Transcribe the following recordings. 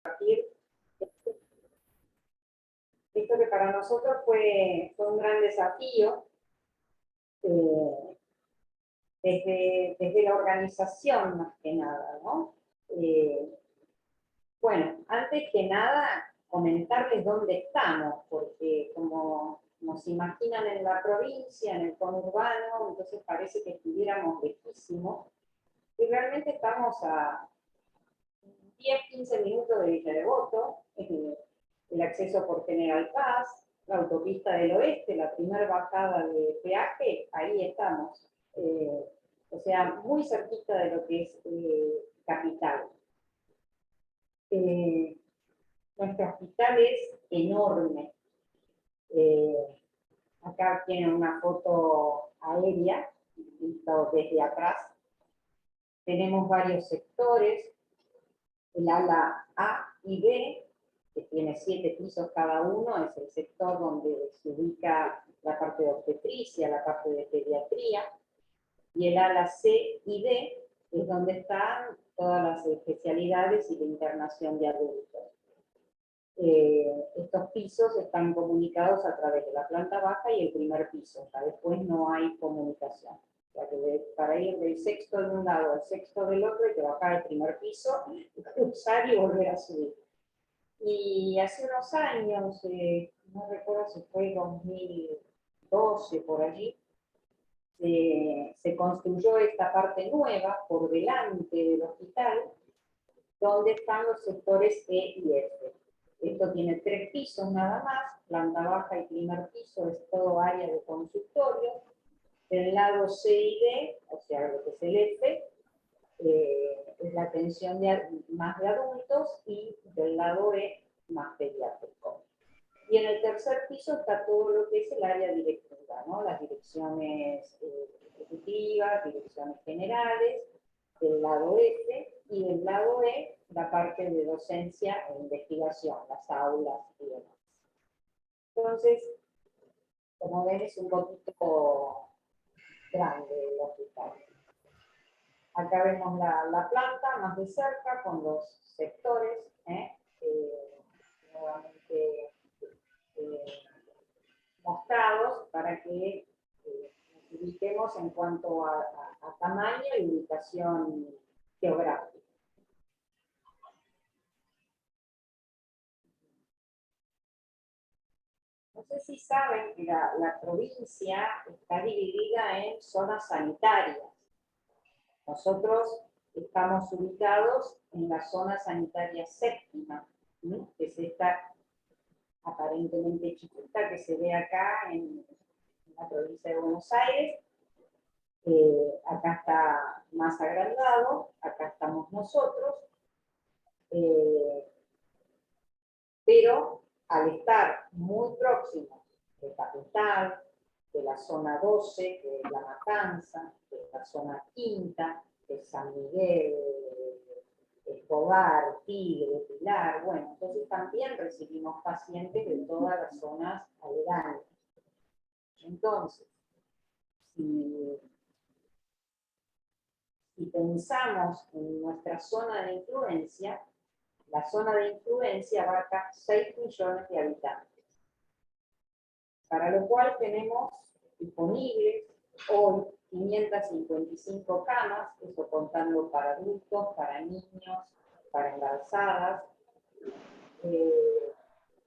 compartir esto que para nosotros fue un gran desafío desde la organización más que nada, ¿no? Bueno, antes que nada comentarles dónde estamos, porque como se imaginan en la provincia, en el conurbano, entonces parece que estuviéramos lejísimos, y realmente estamos a 10-15 minutos de Villa Devoto, el acceso por General Paz, la autopista del oeste, la primera bajada de peaje, ahí estamos. O sea, muy cerquita de lo que es capital. Nuestro hospital es enorme. Acá tienen una foto aérea, visto desde atrás. Tenemos varios sectores, el ala A y B, que tiene 7 pisos cada uno, es el sector donde se ubica la parte de obstetricia, la parte de pediatría, y el ala C y D es donde están todas las especialidades y la internación de adultos. Estos pisos están comunicados a través de la planta baja y el primer piso, ya después no hay comunicación. O sea que para ir del sexto de un lado al sexto del otro hay que bajar al primer piso, cruzar y volver a subir. Y hace unos años, no recuerdo si fue 2012 por allí, se construyó esta parte nueva por delante del hospital, donde están los sectores E y F. Esto tiene 3 pisos nada más, planta baja y primer piso es todo área de consultorio. Del lado C y D, o sea, lo que es el F, es la atención más de adultos, y del lado E, más pediátrico. Y en el tercer piso está todo lo que es el área directiva, ¿no? Las direcciones ejecutivas, direcciones generales, del lado F, y del lado E, la parte de docencia e investigación, las aulas y demás. Entonces, como ven, es un poquito grande el hospital. Acá vemos la planta más de cerca con los sectores, nuevamente mostrados para que nos ubiquemos en cuanto a tamaño y ubicación geográfica. No sé si saben que la provincia está dividida en zonas sanitarias. Nosotros estamos ubicados en la zona sanitaria séptima, ¿sí? Que es esta aparentemente chiquita que se ve acá en la provincia de Buenos Aires. Acá está más agrandado, acá estamos nosotros, pero al estar muy próximos de Capital, de la zona 12, que es La Matanza, de la zona quinta, que es San Miguel, Escobar, Tigre, Pilar, bueno, entonces también recibimos pacientes de todas las zonas aledañas. Entonces, si pensamos en nuestra zona de influencia, la zona de influencia abarca 6 millones de habitantes, para lo cual tenemos disponibles hoy 555 camas, eso contando para adultos, para niños, para embarazadas,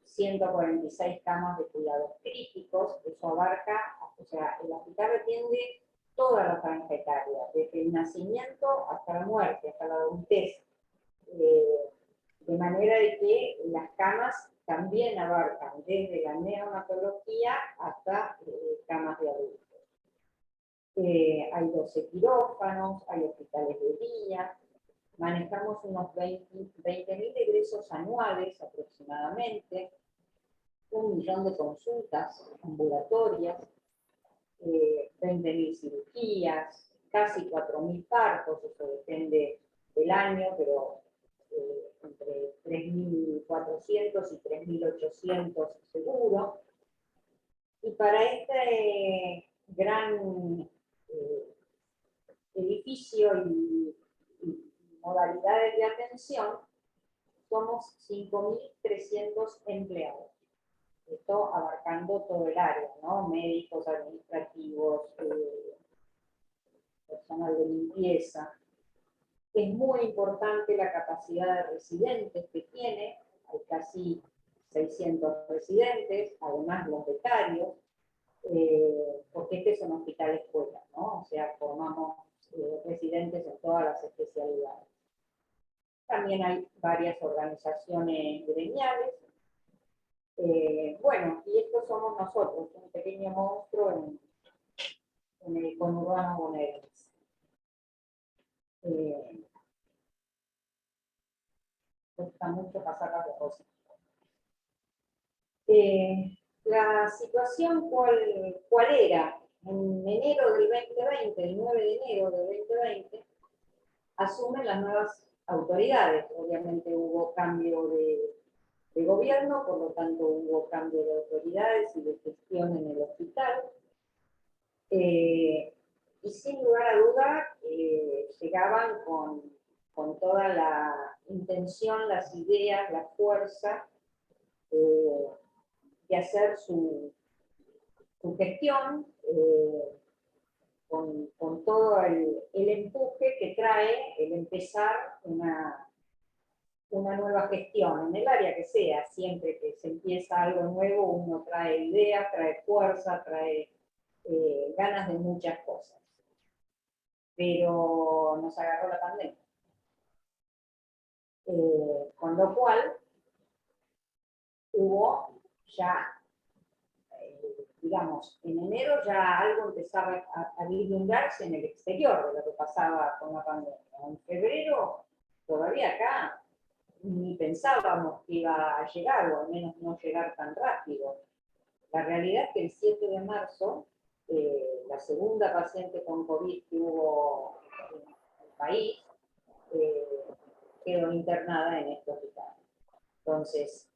146 camas de cuidados críticos, eso abarca, o sea, el hospital atiende toda la franja etaria, desde el nacimiento hasta la muerte, hasta la adultez. De manera de que las camas también abarcan desde la neonatología hasta camas de adultos. Hay 12 quirófanos, hay hospitales de día, manejamos unos 20.000 egresos anuales aproximadamente, 1 millón de consultas ambulatorias, 20.000 cirugías, casi 4.000 partos, eso depende del año, pero entre 3.400 y 3.800 seguro. Y para este gran edificio y modalidades de atención, somos 5.300 empleados. Esto abarcando todo el área, ¿no? Médicos, administrativos, personal de limpieza. Es muy importante la capacidad de residentes que tiene, hay casi 600 residentes, además los becarios, porque este es un hospital escuela, ¿no? O sea, formamos residentes en todas las especialidades. También hay varias organizaciones gremiales. Bueno, y estos somos nosotros, un pequeño monstruo en el conurbano bonaerense. Cuesta mucho pasar las cosas. La situación, ¿cuál era? En enero del 2020, el 9 de enero del 2020, asumen las nuevas autoridades. Obviamente hubo cambio de gobierno, por lo tanto hubo cambio de autoridades y de gestión en el hospital. Y sin lugar a duda, llegaban con toda la intención, las ideas, la fuerza de hacer su gestión con todo el empuje que trae el empezar una nueva gestión, en el área que sea. Siempre que se empieza algo nuevo, uno trae ideas, trae fuerza, trae ganas de muchas cosas. Pero nos agarró la pandemia. Con lo cual, hubo ya, digamos, en enero ya algo empezaba a vislumbrarse en el exterior de lo que pasaba con la pandemia. En febrero, todavía acá, ni pensábamos que iba a llegar, o al menos no llegar tan rápido. La realidad es que el 7 de marzo, la segunda paciente con COVID que hubo en el país, quedó internada en este hospital. Entonces,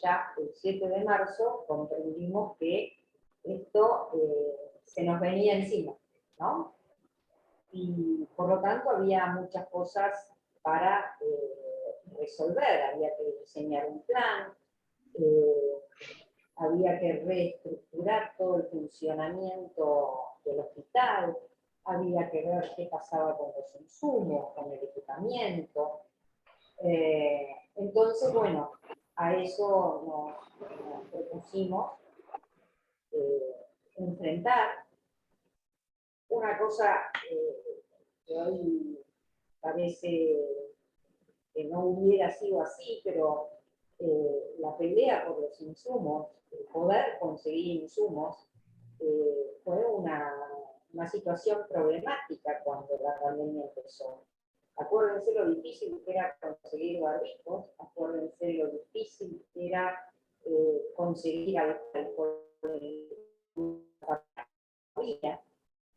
ya el 7 de marzo comprendimos que esto se nos venía encima, ¿no? Y por lo tanto había muchas cosas para resolver. Había que diseñar un plan, había que reestructurar todo el funcionamiento del hospital, había que ver qué pasaba con los insumos, con el equipamiento. Entonces, bueno, a eso nos propusimos enfrentar. Una cosa que hoy parece que no hubiera sido así, pero la pelea por los insumos, el poder conseguir insumos, fue una situación problemática cuando la pandemia empezó. Acuérdense lo difícil que era conseguir barbijos, acuérdense lo difícil que era conseguir alcohol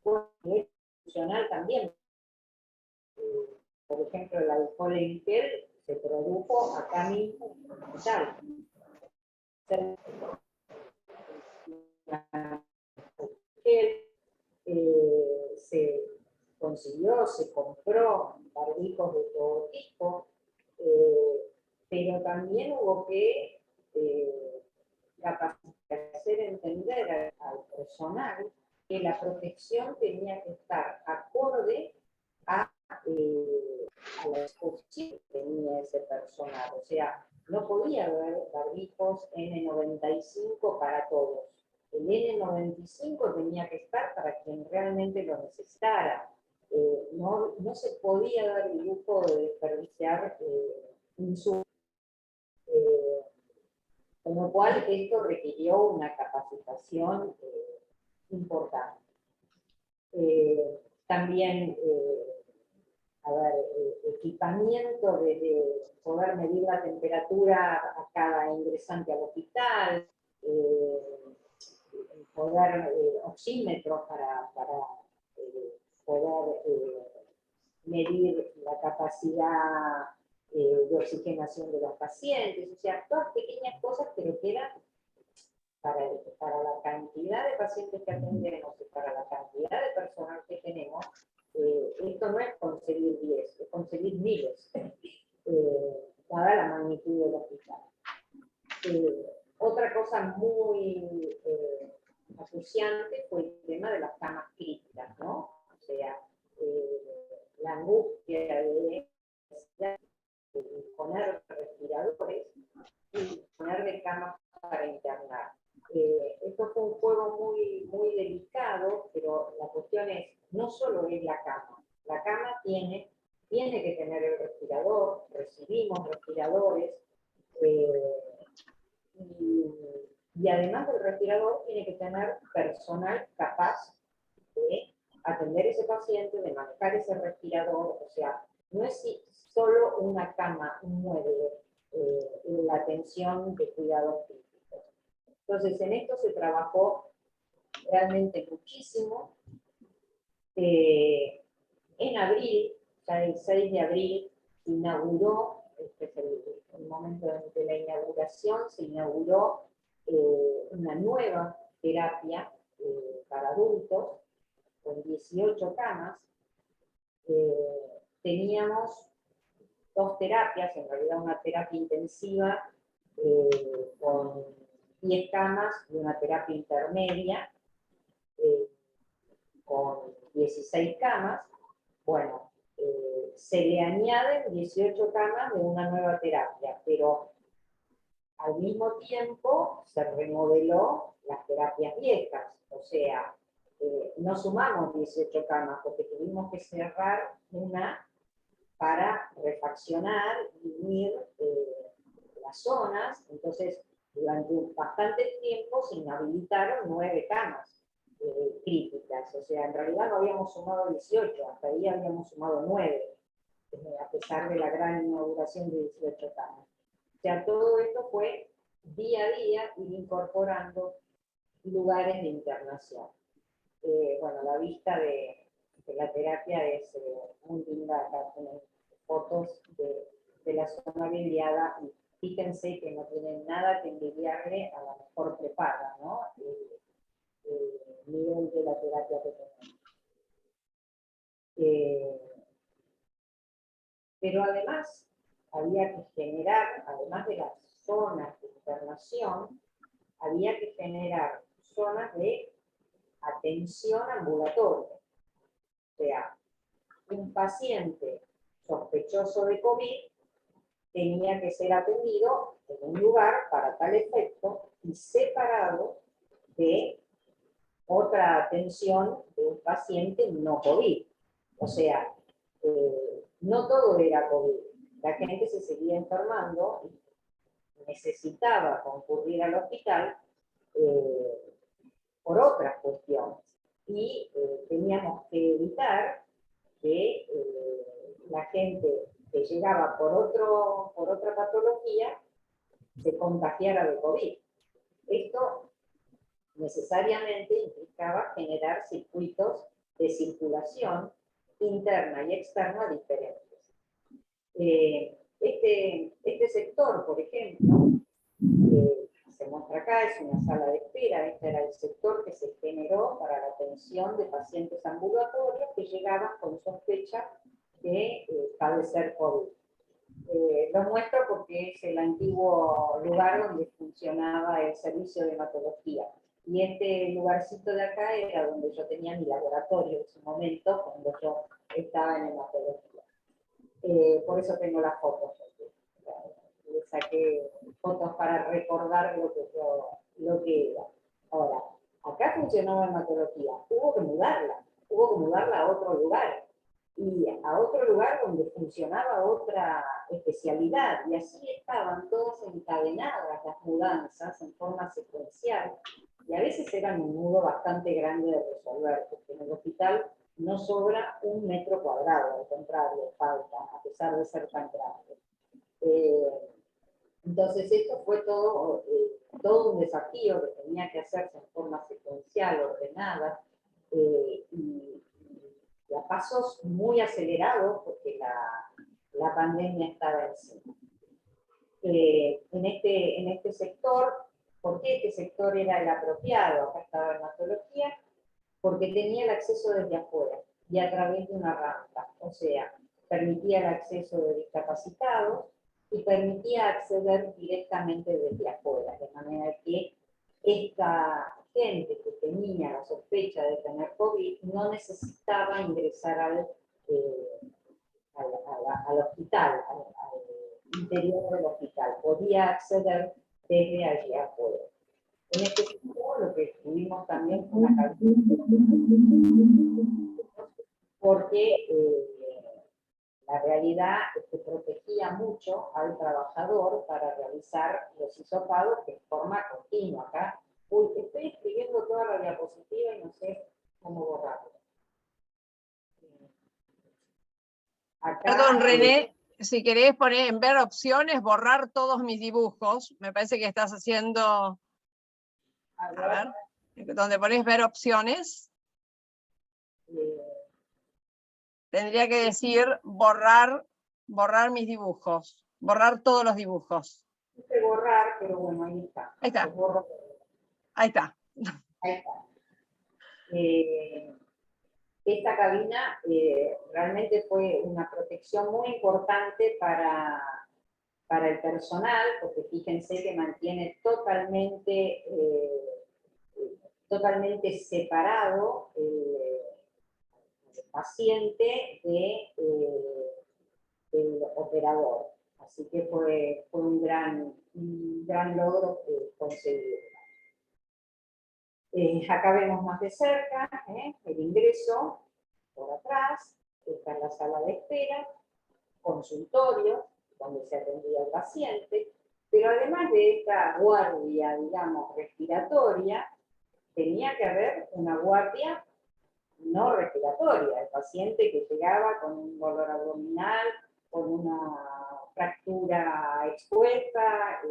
funcional también. Por ejemplo, el alcohol en gel se produjo acá mismo en el hospital. Se consiguió, se compró barbijos de todo tipo, pero también hubo que hacer entender al personal que la protección tenía que estar acorde a la exposición que tenía ese personal. O sea, no podía haber barbijos N95 para todos. El N95 tenía que estar para quien realmente lo necesitara. No se podía dar el lujo de desperdiciar insumos. Con lo cual, esto requirió una capacitación importante. También, equipamiento de poder medir la temperatura a cada ingresante al hospital, poder oxímetros para poder medir la capacidad de oxigenación de los pacientes, o sea, todas pequeñas cosas, pero que eran para la cantidad de pacientes que atendemos y para la cantidad de personal que tenemos, esto no es conseguir 10, es conseguir miles. dada la magnitud del hospital. Otra cosa muy acuciante fue el tema de las camas críticas, ¿no? O sea, la angustia de poner respiradores y poner de camas para internar. Esto fue un juego muy delicado, pero la cuestión es, no solo es la cama tiene que tener el respirador, recibimos respiradores, y además del respirador tiene que tener personal capaz de atender ese paciente, de manejar ese respirador, o sea, no es solo una cama, un mueble, en la atención de cuidados críticos. Entonces, en esto se trabajó realmente muchísimo. En abril, ya el 6 de abril, se inauguró, este es el momento de la inauguración, se inauguró una nueva terapia para adultos, con 18 camas. Teníamos 2 terapias, en realidad una terapia intensiva con 10 camas y una terapia intermedia con 16 camas. Bueno, se le añaden 18 camas de una nueva terapia, pero al mismo tiempo se remodeló las terapias viejas, o sea, no sumamos 18 camas porque tuvimos que cerrar una para refaccionar y unir las zonas. Entonces durante bastante tiempo se inhabilitaron 9 camas críticas, o sea, en realidad no habíamos sumado 18, hasta ahí habíamos sumado 9, a pesar de la gran inauguración de 18 camas. O sea, todo esto fue día a día ir incorporando lugares de internación. Bueno, la vista de la terapia es muy linda, acá tienen fotos de la zona vidriada, y fíjense que no tienen nada que envidiarle a la mejor prepaga, ¿no? El nivel de la terapia que tenemos. Pero además había que generar, además de las zonas de internación, había que generar zonas de atención ambulatoria. O sea, un paciente sospechoso de COVID tenía que ser atendido en un lugar para tal efecto y separado de otra atención de un paciente no COVID. O sea, no todo era COVID. La gente se seguía enfermando y necesitaba concurrir al hospital por otras cuestiones. Y teníamos que evitar que la gente que llegaba por otra patología se contagiara de COVID. Esto necesariamente implicaba generar circuitos de circulación interna y externa diferentes. Este sector, por ejemplo, se muestra acá, es una sala de espera. Este era el sector que se generó para la atención de pacientes ambulatorios que llegaban con sospecha de padecer COVID. Lo muestro porque es el antiguo lugar donde funcionaba el servicio de hematología. Y este lugarcito de acá era donde yo tenía mi laboratorio en su momento, cuando yo estaba en hematología. Por eso tengo las fotos. Le saqué fotos para recordar lo que era. Ahora, acá funcionaba hematología, hubo que mudarla a otro lugar, y a otro lugar donde funcionaba otra especialidad, y así estaban todas encadenadas las mudanzas en forma secuencial, y a veces eran un nudo bastante grande de resolver, porque en el hospital no sobra 1 metro cuadrado, al contrario, falta, a pesar de ser tan grande. Entonces esto fue todo un desafío que tenía que hacerse en forma secuencial, ordenada, y a pasos muy acelerados, porque la pandemia estaba encima. En este sector, ¿por qué este sector era el apropiado? Acá estaba la hematología, porque tenía el acceso desde afuera y a través de una rampa, o sea, permitía el acceso de discapacitados, y permitía acceder directamente desde afuera, de manera que esta gente que tenía la sospecha de tener COVID no necesitaba ingresar al hospital, al interior del hospital, podía acceder desde allí afuera. En este sentido, lo que escribimos también fue una cabina, porque la realidad es que protegía mucho al trabajador para realizar los hisopados de forma continua. Acá, estoy escribiendo toda la diapositiva y no sé cómo borrarlo. Acá, Perdón, René, si querés poner en ver opciones, borrar todos mis dibujos, me parece que estás haciendo, a ver, donde pones ver opciones, tendría que decir borrar mis dibujos, borrar todos los dibujos. quise borrar, pero bueno, ahí está. Ahí está. Borro. Ahí está. Ahí está. Esta cabina realmente fue una protección muy importante para el personal, porque fíjense que mantiene totalmente separado el paciente del operador. Así que fue un gran logro conseguirlo. Acá vemos más de cerca el ingreso por atrás, está en la sala de espera, consultorio, donde se atendía al paciente, pero además de esta guardia, digamos, respiratoria, tenía que haber una guardia no respiratoria, el paciente que llegaba con un dolor abdominal, con una fractura expuesta,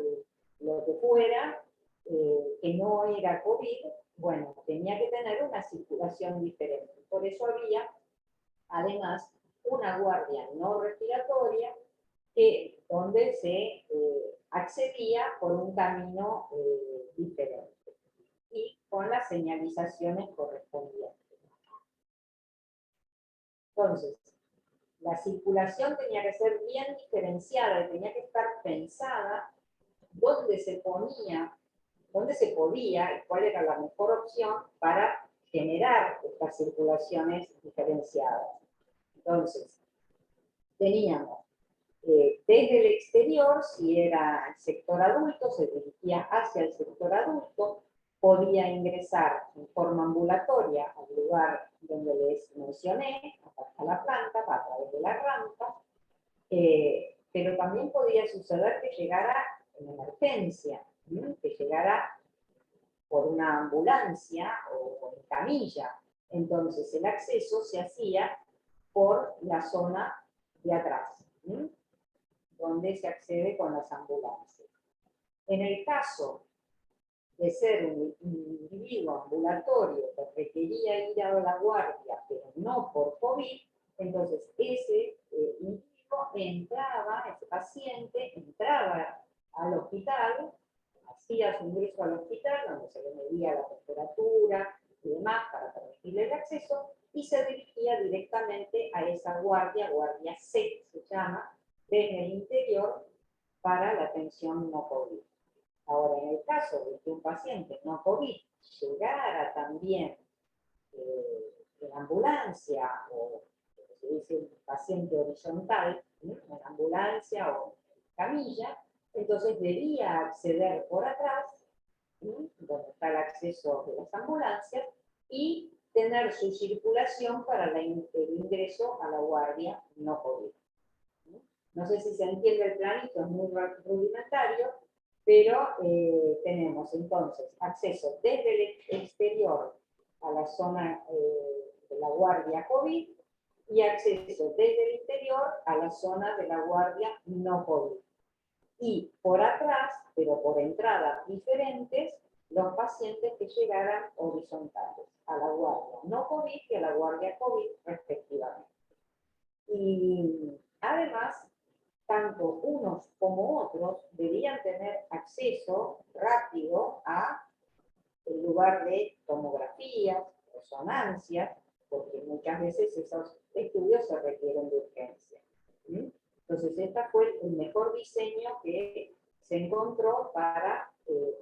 lo que fuera, que no era COVID, bueno, tenía que tener una circulación diferente. Por eso había, además, una guardia no respiratoria donde se accedía por un camino diferente y con las señalizaciones correspondientes. Entonces, la circulación tenía que ser bien diferenciada y tenía que estar pensada dónde se podía y cuál era la mejor opción para generar estas circulaciones diferenciadas. Entonces, teníamos desde el exterior, si era el sector adulto, se dirigía hacia el sector adulto, podía ingresar en forma ambulatoria al lugar donde les mencioné, hasta la planta, a través de la rampa, pero también podía suceder que llegara en emergencia, que llegara por una ambulancia o en camilla. Entonces el acceso se hacía por la zona de atrás, donde se accede con las ambulancias. En el caso de ser un individuo ambulatorio que requería ir a la guardia, pero no por COVID, entonces ese individuo ese paciente entraba al hospital, hacía su ingreso al hospital, donde se le medía la temperatura y demás para permitirle el acceso, y se dirigía directamente a esa guardia C se llama, desde el interior para la atención no COVID. Ahora, en el caso de que un paciente no COVID llegara también en ambulancia, o como se dice, un paciente horizontal, en ambulancia o en camilla, entonces debía acceder por atrás, donde está el acceso de las ambulancias, y tener su circulación para el ingreso a la guardia no COVID. No sé si se entiende el planito, es muy rudimentario, pero tenemos entonces acceso desde el exterior a la zona de la guardia COVID y acceso desde el interior a la zona de la guardia no COVID. Y por atrás, pero por entradas diferentes, los pacientes que llegaran horizontales a la guardia no COVID y a la guardia COVID respectivamente. Y además, tanto unos como otros debían tener acceso rápido a el lugar de tomografías, resonancias, porque muchas veces esos estudios se requieren de urgencia. Entonces, este fue el mejor diseño que se encontró para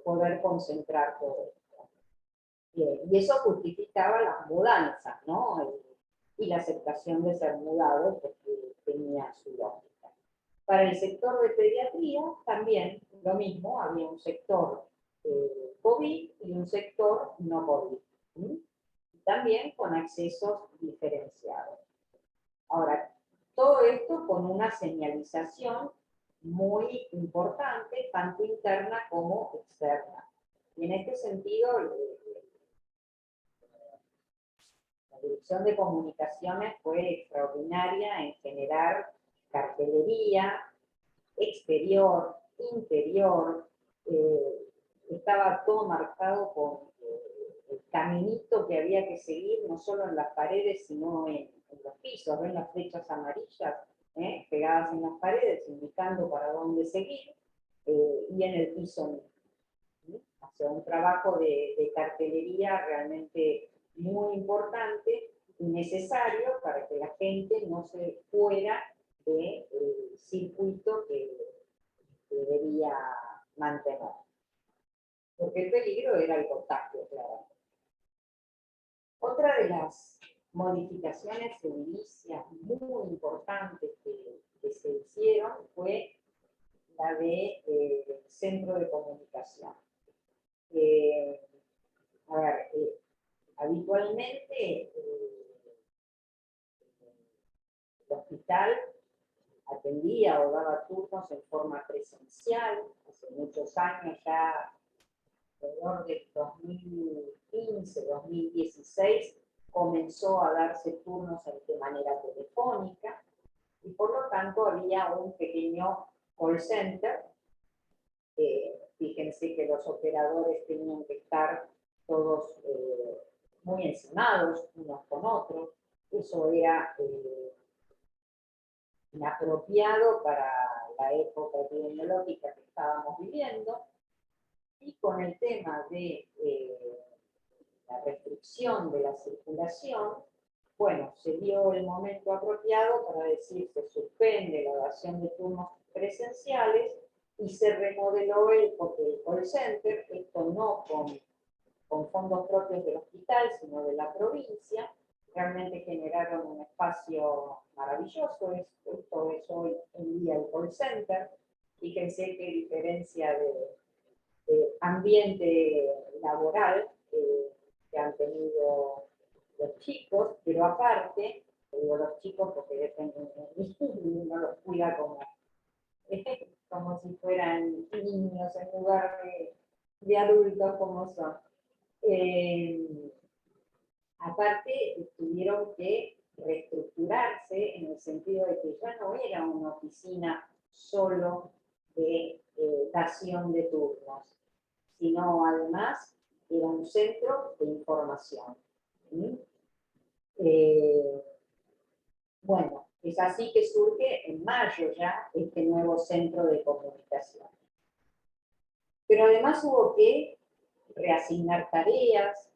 poder concentrar todo esto. Y eso justificaba las mudanzas, ¿no? Y la aceptación de ser mudado, porque tenía su lógica. Para el sector de pediatría, también lo mismo, había un sector COVID y un sector no COVID. También con accesos diferenciados. Ahora, todo esto con una señalización muy importante, tanto interna como externa. Y en este sentido, la Dirección de Comunicaciones fue extraordinaria en generar cartelería, exterior, interior, estaba todo marcado con el caminito que había que seguir, no solo en las paredes, sino en los pisos. Ven las flechas amarillas pegadas en las paredes, indicando para dónde seguir, y en el piso mismo. O sea, un trabajo de cartelería realmente muy importante y necesario para que la gente no se fuera del circuito que debía mantener. Porque el peligro era el contagio, claro. Otra de las modificaciones edilicias muy importantes que se hicieron fue la de centro de comunicación. A ver, habitualmente el hospital atendía o daba turnos en forma presencial, hace muchos años ya, alrededor del 2015, 2016, comenzó a darse turnos de manera telefónica, y por lo tanto había un pequeño call center. Fíjense que los operadores tenían que estar todos muy encimados unos con otros. Eso era inapropiado para la época epidemiológica que estábamos viviendo, y con el tema de la restricción de la circulación, bueno, se dio el momento apropiado para decir que se suspende la dación de turnos presenciales y se remodeló el call center, esto no con fondos propios del hospital, sino de la provincia. Realmente generaron un espacio maravilloso. Esto es hoy en día el call center. Fíjense qué diferencia de ambiente laboral que han tenido los chicos, pero aparte, digo los chicos porque dependen de mí, uno los cuida como si fueran niños en lugar de adultos como son. Aparte, tuvieron que reestructurarse en el sentido de que ya no era una oficina solo de dación de turnos, sino además era un centro de información. Bueno, es así que surge en mayo ya este nuevo centro de comunicación. Pero además hubo que reasignar tareas,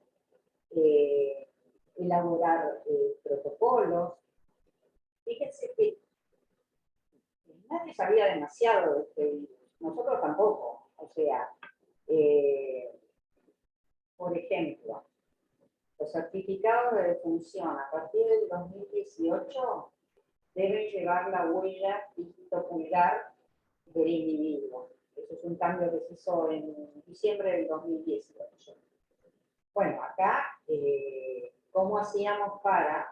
elaborar protocolos. Fíjense que nadie sabía demasiado de este virus, nosotros tampoco. O sea, por ejemplo, los certificados de defunción a partir del 2018 deben llevar la huella dígito pulgar del individuo. Eso es un cambio que se hizo en diciembre del 2018. Bueno, acá, ¿cómo hacíamos para,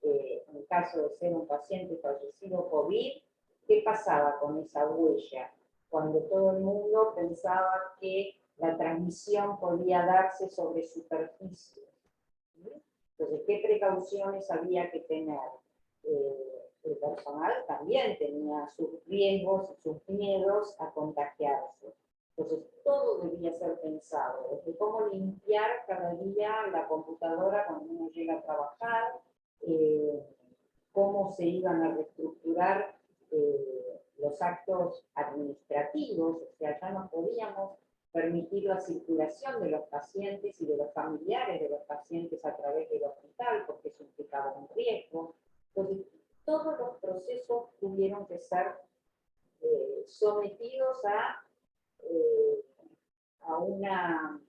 en el caso de ser un paciente fallecido COVID, qué pasaba con esa huella? Cuando todo el mundo pensaba que la transmisión podía darse sobre superficie. Entonces, ¿qué precauciones había que tener? El personal también tenía sus riesgos y sus miedos a contagiarse. Entonces, todo debía ser pensado, desde cómo limpiar cada día la computadora cuando uno llega a trabajar, cómo se iban a reestructurar los actos administrativos. O sea, ya no podíamos permitir la circulación de los pacientes y de los familiares de los pacientes a través del hospital, porque eso implicaba un riesgo. Entonces, todos los procesos tuvieron que ser sometidos a una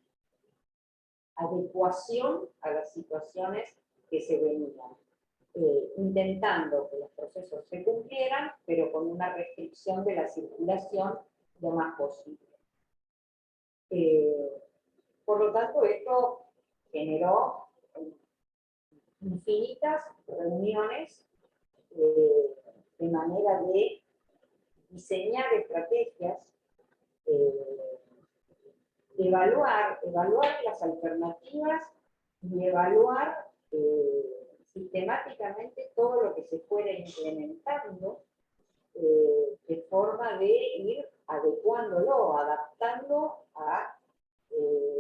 adecuación a las situaciones que se venían, intentando que los procesos se cumplieran, pero con una restricción de la circulación lo más posible. Por lo tanto, esto generó infinitas reuniones de manera de diseñar estrategias, evaluar las alternativas y evaluar sistemáticamente todo lo que se fuera implementando de forma de ir adecuándolo, adaptando a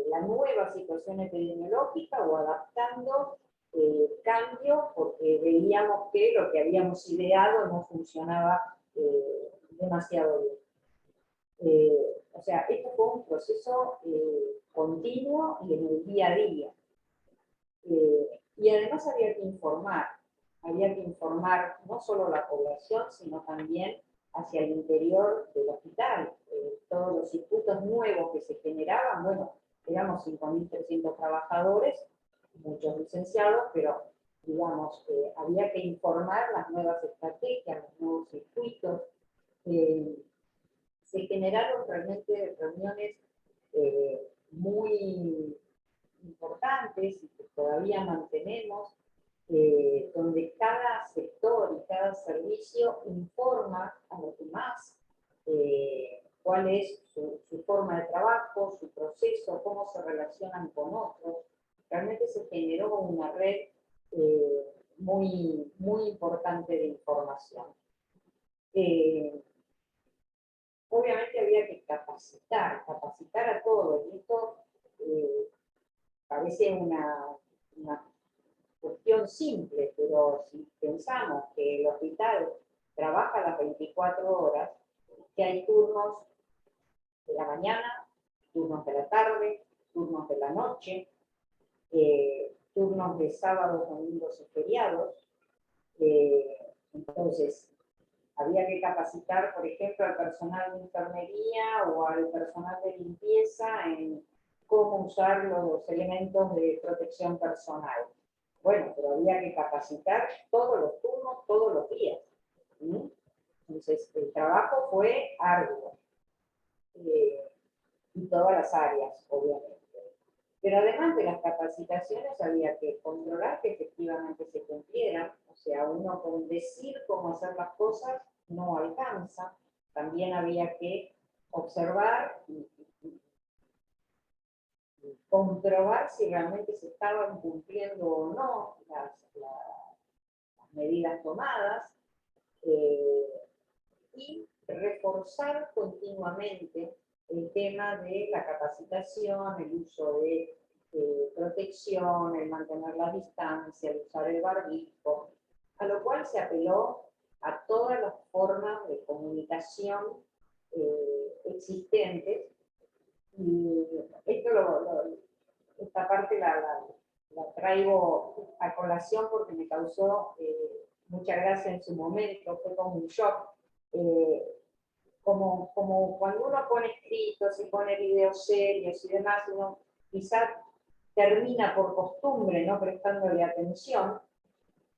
la nueva situación epidemiológica o adaptando cambios porque veíamos que lo que habíamos ideado no funcionaba demasiado bien. O sea, esto fue un proceso continuo y en el día a día. Y además había que informar no solo a la población, sino también hacia el interior del hospital. Todos los circuitos nuevos que se generaban, bueno, éramos 5.300 trabajadores, muchos licenciados, pero digamos, había que informar las nuevas estrategias, los nuevos circuitos. Se generaron realmente reuniones muy importantes y que todavía mantenemos, donde cada sector y cada servicio informa a los demás cuál es su forma de trabajo, su proceso, cómo se relacionan con otros. Realmente se generó una red muy, muy importante de información. Obviamente había que capacitar a todos, y esto parece una cuestión simple, pero si pensamos que el hospital trabaja las 24 horas, que hay turnos de la mañana, turnos de la tarde, turnos de la noche, turnos de sábados, domingos y feriados, entonces había que capacitar, por ejemplo, al personal de enfermería o al personal de limpieza en cómo usar los elementos de protección personal. Bueno, pero había que capacitar todos los turnos, todos los días. ¿Sí? Entonces, el trabajo fue arduo. Y todas las áreas, obviamente. Pero además de las capacitaciones, había que controlar que efectivamente se cumplieran. O sea, uno con decir cómo hacer las cosas no alcanza. También había que observar y comprobar si realmente se estaban cumpliendo o no las medidas tomadas, y reforzar continuamente el tema de la capacitación, el uso de protección, el mantener la distancia, el usar el barbijo, a lo cual se apeló a todas las formas de comunicación existentes. Y esta parte la traigo a colación porque me causó mucha gracia en su momento, fue como un shock. Como cuando uno pone escritos y pone videos serios y demás, uno quizás termina por costumbre no prestándole atención.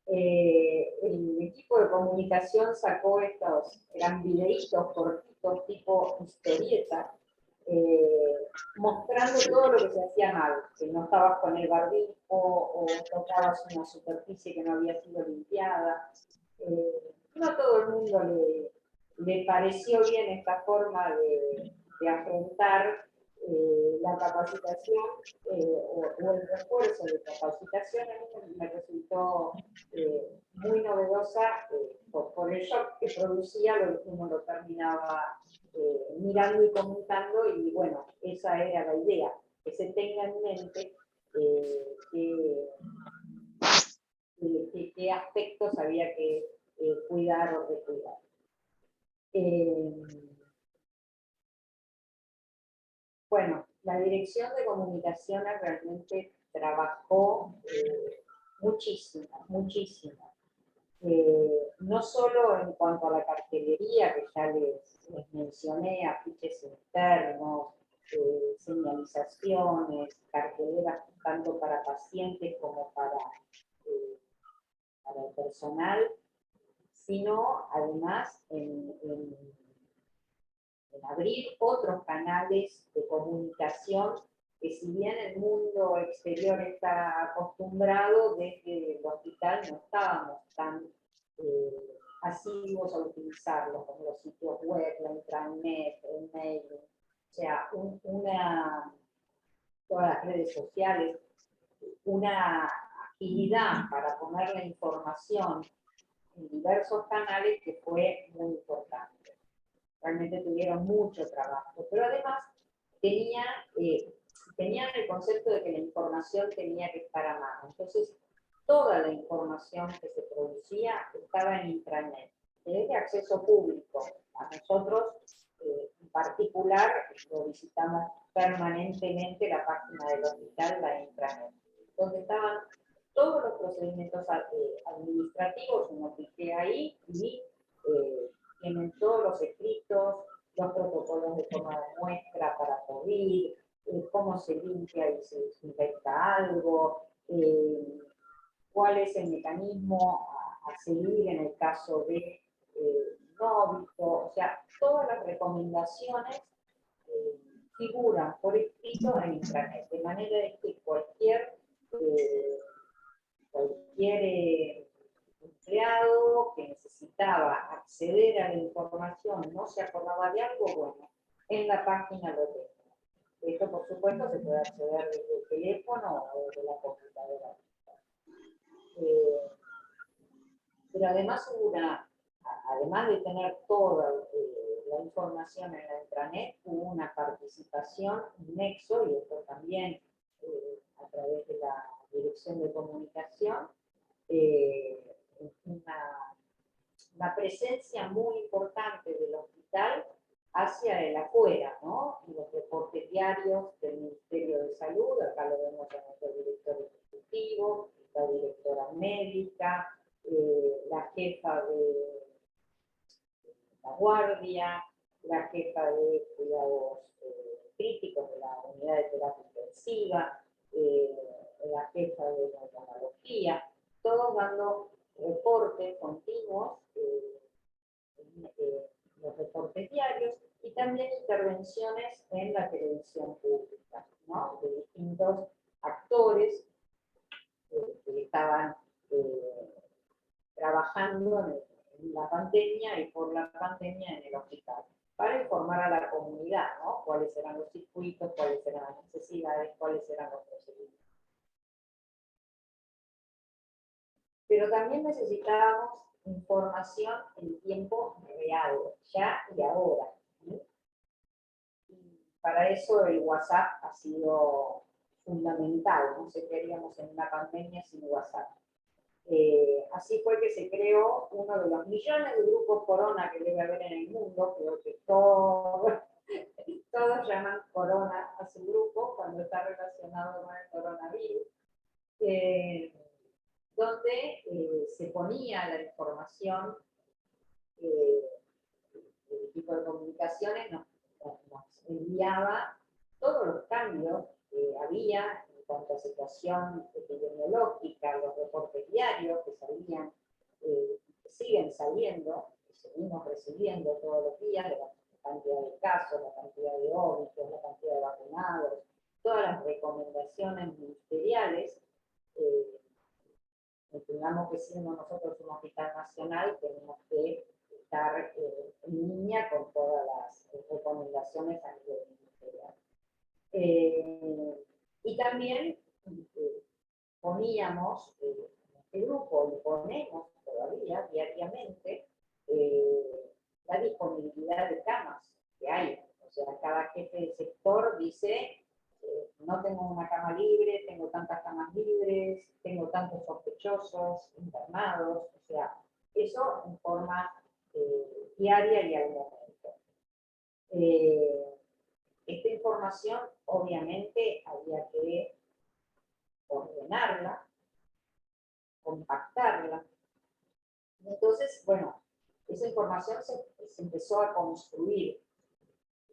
El equipo de comunicación sacó eran videitos cortitos tipo historieta, mostrando todo lo que se hacía mal, que no estabas con el barbijo o tocabas una superficie que no había sido limpiada. No a todo el mundo le pareció bien esta forma de afrontar la capacitación o el refuerzo de capacitación. A mí me resultó muy novedosa por el shock que producía, uno lo terminaba mirando y comentando, y bueno, esa era la idea, que se tenga en mente qué aspectos había que cuidar o descuidar. Bueno, la Dirección de Comunicaciones realmente trabajó muchísimo. No solo en cuanto a la cartelería, que ya les mencioné, afiches internos, señalizaciones, carteleras tanto para pacientes como para el personal, sino además en abrir otros canales de comunicación que, si bien el mundo exterior está acostumbrado, desde el hospital no estábamos tan asiduos a utilizarlo, como los sitios web, la intranet, el mail, o sea, todas las redes sociales, una agilidad para poner la información en diversos canales que fue muy importante. Realmente tuvieron mucho trabajo, pero además tenían el concepto de que la información tenía que estar a mano. Entonces, toda la información que se producía estaba en intranet, es de acceso público. A nosotros, en particular, lo visitamos permanentemente, la página del hospital, la intranet, donde estaban todos los procedimientos administrativos. Uno cliquea ahí y tienen todos los escritos, los protocolos de toma de muestra para COVID, cómo se limpia y se desinfecta algo, cuál es el mecanismo a seguir en el caso de nóbito, o sea, todas las recomendaciones figuran por escrito en intranet, de manera de que cualquier empleado que necesitaba acceder a la información, no se acordaba de algo, bueno, en la página lo tengo. Esto, por supuesto, se puede acceder desde el teléfono o desde la computadora. Pero además además de tener toda la información en la intranet, hubo una participación, un nexo, y esto también a través de la Dirección de Comunicación, una presencia muy importante del hospital hacia el afuera, ¿no? Los reportes diarios del Ministerio de Salud, acá lo vemos a nuestro director ejecutivo, la directora médica, la jefa de la guardia, la jefa de cuidados críticos de la unidad de terapia intensiva, la jefa de neurología, todos dando reportes continuos, los reportes diarios, y también intervenciones en la televisión pública, ¿no? De distintos actores que estaban trabajando en la pandemia y por la pandemia en el hospital, para informar a la comunidad, ¿no? Cuáles eran los circuitos, cuáles eran las necesidades, cuáles eran los procedimientos. Pero también necesitábamos información en tiempo real, ya y ahora. ¿Sí? Y para eso el WhatsApp ha sido fundamental. No sé qué haríamos en una pandemia sin WhatsApp. Así fue que se creó uno de los millones de grupos Corona que debe haber en el mundo. Creo que todos llaman Corona a su grupo cuando está relacionado con el coronavirus, donde se ponía la información, el equipo de comunicaciones nos enviaba todos los cambios que había en cuanto a situación epidemiológica, los reportes diarios que salían, que siguen saliendo, que seguimos recibiendo todos los días, de la cantidad de casos, la cantidad de óbitos, la cantidad de vacunados, todas las recomendaciones ministeriales. Entendamos que siendo nosotros un hospital nacional, tenemos que estar en línea con todas las recomendaciones a nivel ministerial. Y también poníamos en este grupo, y ponemos todavía diariamente, la disponibilidad de camas que hay. O sea, cada jefe de sector dice, no tengo una cama libre, tengo tantas camas libres, tengo tantos sospechosos, internados, o sea, eso en forma diaria y al momento. Esta información, obviamente, había que ordenarla, compactarla, Entonces, bueno, esa información se empezó a construir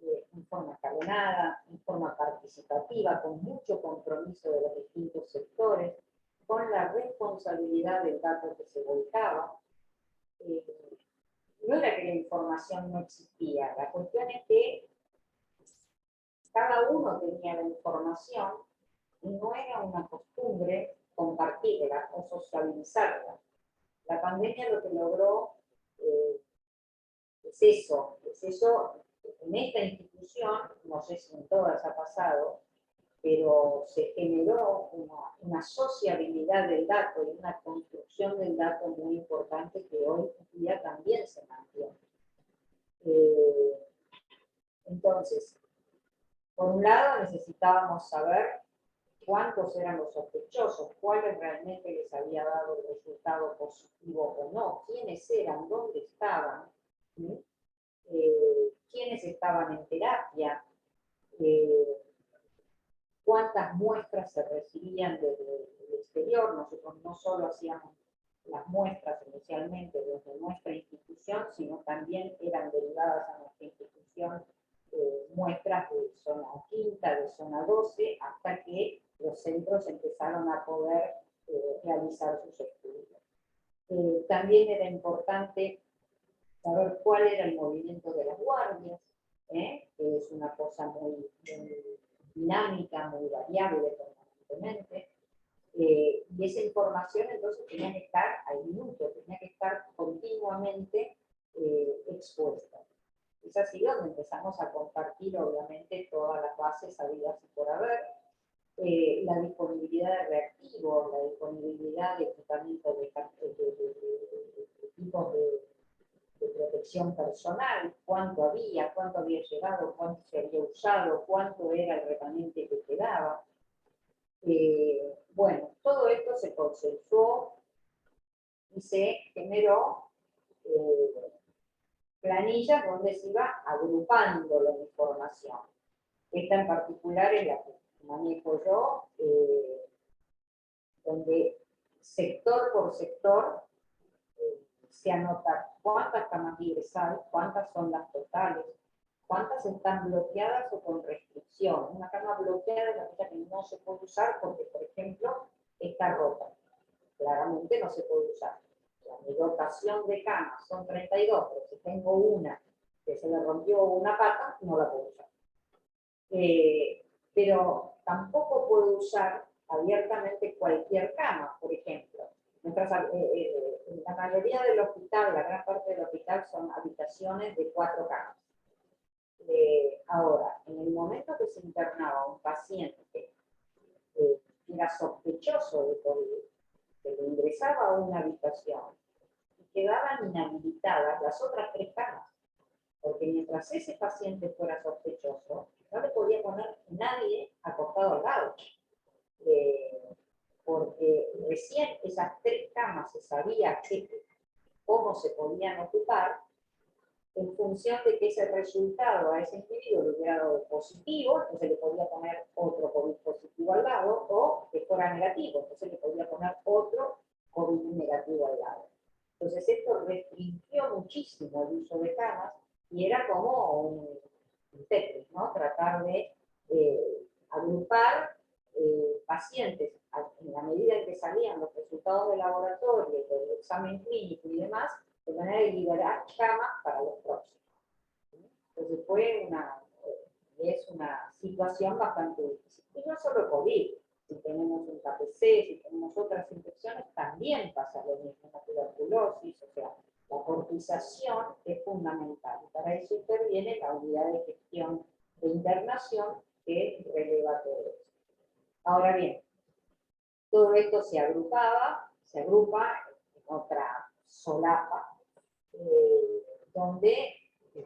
en forma escalonada, en forma participativa, con mucho compromiso de los distintos sectores, con la responsabilidad del dato que se volcaba. No era que la información no existía, la cuestión es que cada uno tenía la información y no era una costumbre compartirla o socializarla. La pandemia lo que logró es eso en esta institución, no sé si en todas ha pasado, pero se generó una sociabilidad del dato y una construcción del dato muy importante que hoy en día también se mantiene. Entonces, por un lado necesitábamos saber cuántos eran los sospechosos, cuáles realmente les había dado el resultado positivo o no, quiénes eran, dónde estaban, quiénes estaban en terapia, cuántas muestras se recibían desde el exterior. Nosotros no solo hacíamos las muestras inicialmente desde nuestra institución, sino también eran derivadas a nuestra institución muestras de zona quinta, de zona 12, hasta que los centros empezaron a poder realizar sus estudios. También era importante saber cuál era el movimiento de las guardias, que es una cosa muy dinámica, muy variable permanentemente. Y esa información entonces tenía que estar al minuto, tenía que estar continuamente expuesta. Es así donde empezamos a compartir, obviamente, todas las bases habidas y por haber, la disponibilidad de reactivos, la disponibilidad de equipamiento de equipos de protección personal, cuánto había llegado, cuánto se había usado, cuánto era el remanente que quedaba. Bueno, todo esto se consensuó y se generó planillas donde se iba agrupando la información. Esta en particular es la que manejo yo, donde sector por sector se anota cuántas camas libres hay, cuántas son las totales, cuántas están bloqueadas o con restricción. Una cama bloqueada es aquella que no se puede usar porque, por ejemplo, está rota. Claramente no se puede usar. Mi dotación de camas son 32, pero si tengo una que se le rompió una pata, no la puedo usar. Pero tampoco puedo usar abiertamente cualquier cama, por ejemplo. La mayoría del hospital, la gran parte del hospital son habitaciones de 4 camas. Ahora, en el momento que se internaba un paciente que era sospechoso de COVID, se le ingresaba a una habitación y quedaban inhabilitadas las otras 3 camas, porque mientras ese paciente fuera sospechoso, no le podía poner nadie acostado al lado. Porque recién esas 3 camas se sabía cómo se podían ocupar en función de que ese resultado a ese individuo le hubiera dado positivo, entonces le podía poner otro COVID positivo al lado, o que fuera negativo, entonces le podía poner otro COVID negativo al lado. Entonces esto restringió muchísimo el uso de camas y era como un Tetris, ¿no? Tratar de agrupar pacientes en la medida en que salían los resultados del laboratorio, del examen clínico y demás, de manera de liberar camas para los próximos. Entonces es una situación bastante difícil. Y no solo COVID, si tenemos un KPC, si tenemos otras infecciones, también pasa lo mismo, la tuberculosis, o sea, la cotización es fundamental. Y para eso interviene la unidad de gestión de internación que releva todo esto. Ahora bien, todo esto se agrupa en otra solapa, donde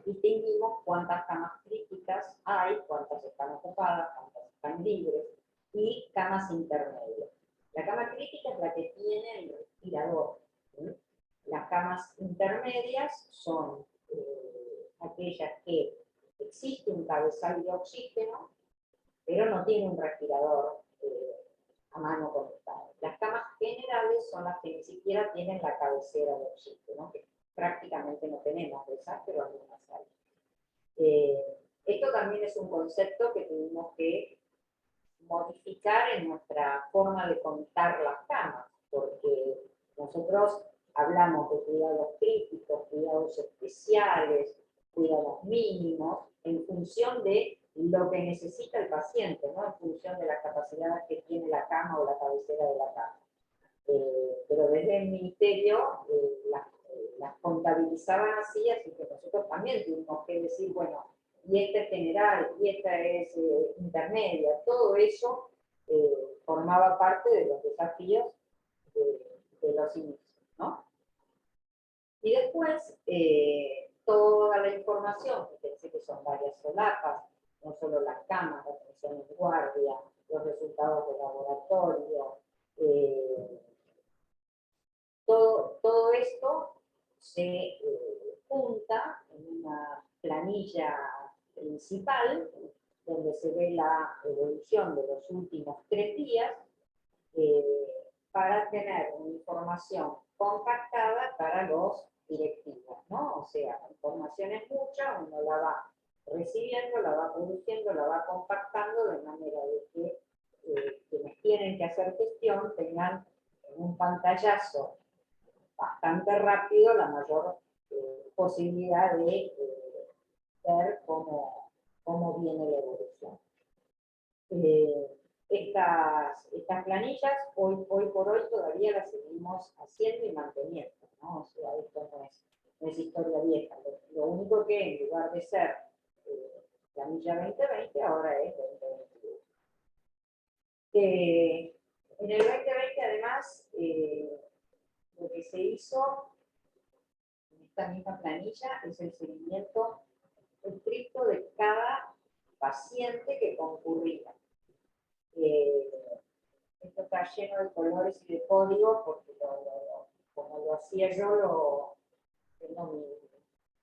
distinguimos cuántas camas críticas hay, cuántas están ocupadas, cuántas están libres, y camas intermedias. La cama crítica es la que tiene el respirador. Las camas intermedias son aquellas que existe un cabezal de oxígeno, pero no tiene un respirador a mano conectada. Las camas generales son las que ni siquiera tienen la cabecera de oxígeno, que prácticamente no tenemos de esas, pero algunas hay. Esto también es un concepto que tuvimos que modificar en nuestra forma de contar las camas, porque nosotros hablamos de cuidados críticos, cuidados especiales, cuidados mínimos, en función de lo que necesita el paciente, ¿no? En función de la capacidad que tiene la cama o la cabecera de la cama. Pero desde el ministerio las contabilizaban así que nosotros también tuvimos que decir, bueno, y esta es general, y esta es intermedia, todo eso formaba parte de los desafíos de los inicios, ¿no? Y después, toda la información, que pensé que son varias solapas, no solo las camas, la atención en guardia, los resultados de laboratorio, todo esto se junta en una planilla principal, donde se ve la evolución de los últimos 3 días, para tener una información compactada para los directivos, ¿no? O sea, la información es mucha, uno la va recibiendo, la va produciendo, la va compactando de manera de que quienes tienen que hacer gestión tengan en un pantallazo bastante rápido la mayor posibilidad de ver cómo viene la evolución. Estas planillas, hoy por hoy, todavía las seguimos haciendo y manteniendo, ¿no? O sea, esto no es historia vieja. Lo único que en lugar de ser planilla 2020, ahora es 2021. En el 2020, además, lo que se hizo en esta misma planilla es el seguimiento estricto de cada paciente que concurría. Esto está lleno de colores y de códigos, porque como lo hacía yo, tengo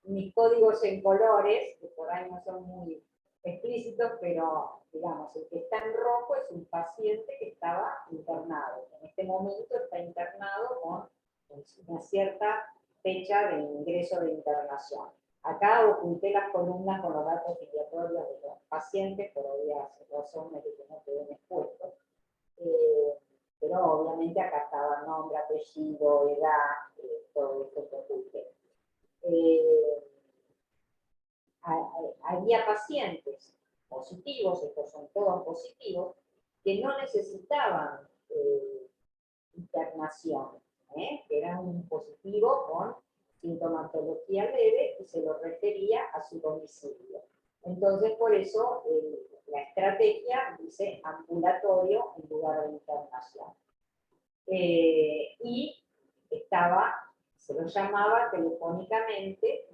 mis códigos en colores, que por ahí no son muy explícitos, pero digamos, el que está en rojo es un paciente que estaba internado. En este momento está internado con una cierta fecha de ingreso de internación. Acá oculté las columnas con los datos filiatorios de los pacientes por obvias razones de que no queden expuestos. Pero obviamente acá estaba nombre, apellido, edad, todo esto que oculté. Había pacientes positivos, estos son todos positivos, que no necesitaban internación, que era un positivo con sintomatología leve y se lo refería a su domicilio. Entonces, por eso la estrategia dice ambulatorio en lugar de internación. Y se lo llamaba telefónicamente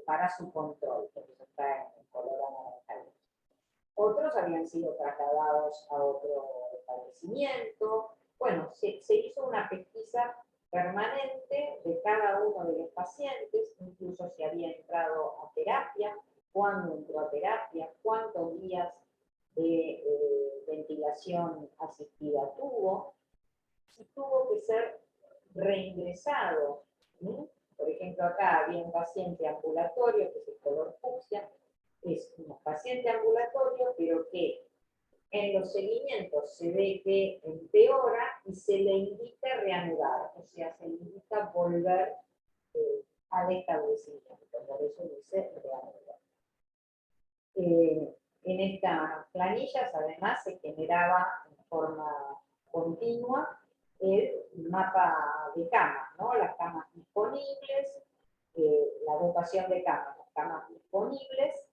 para su control, porque eso está en color anaranjado. Otros habían sido trasladados a otro establecimiento. Bueno, se hizo una pesquisa permanente de cada uno de los pacientes, incluso si había entrado a terapia, cuándo entró a terapia, cuántos días de ventilación asistida tuvo, si tuvo que ser reingresado. Por ejemplo, acá había un paciente ambulatorio, que es el color fucsia, es un paciente ambulatorio, pero que en los seguimientos se ve que empeora y se le indica reanudar, o sea, se le indica volver al establecimiento, por eso dice reanudar. En estas planillas, además, se generaba en forma continua el mapa de camas, ¿no? Las camas disponibles, la dotación de camas, las camas disponibles,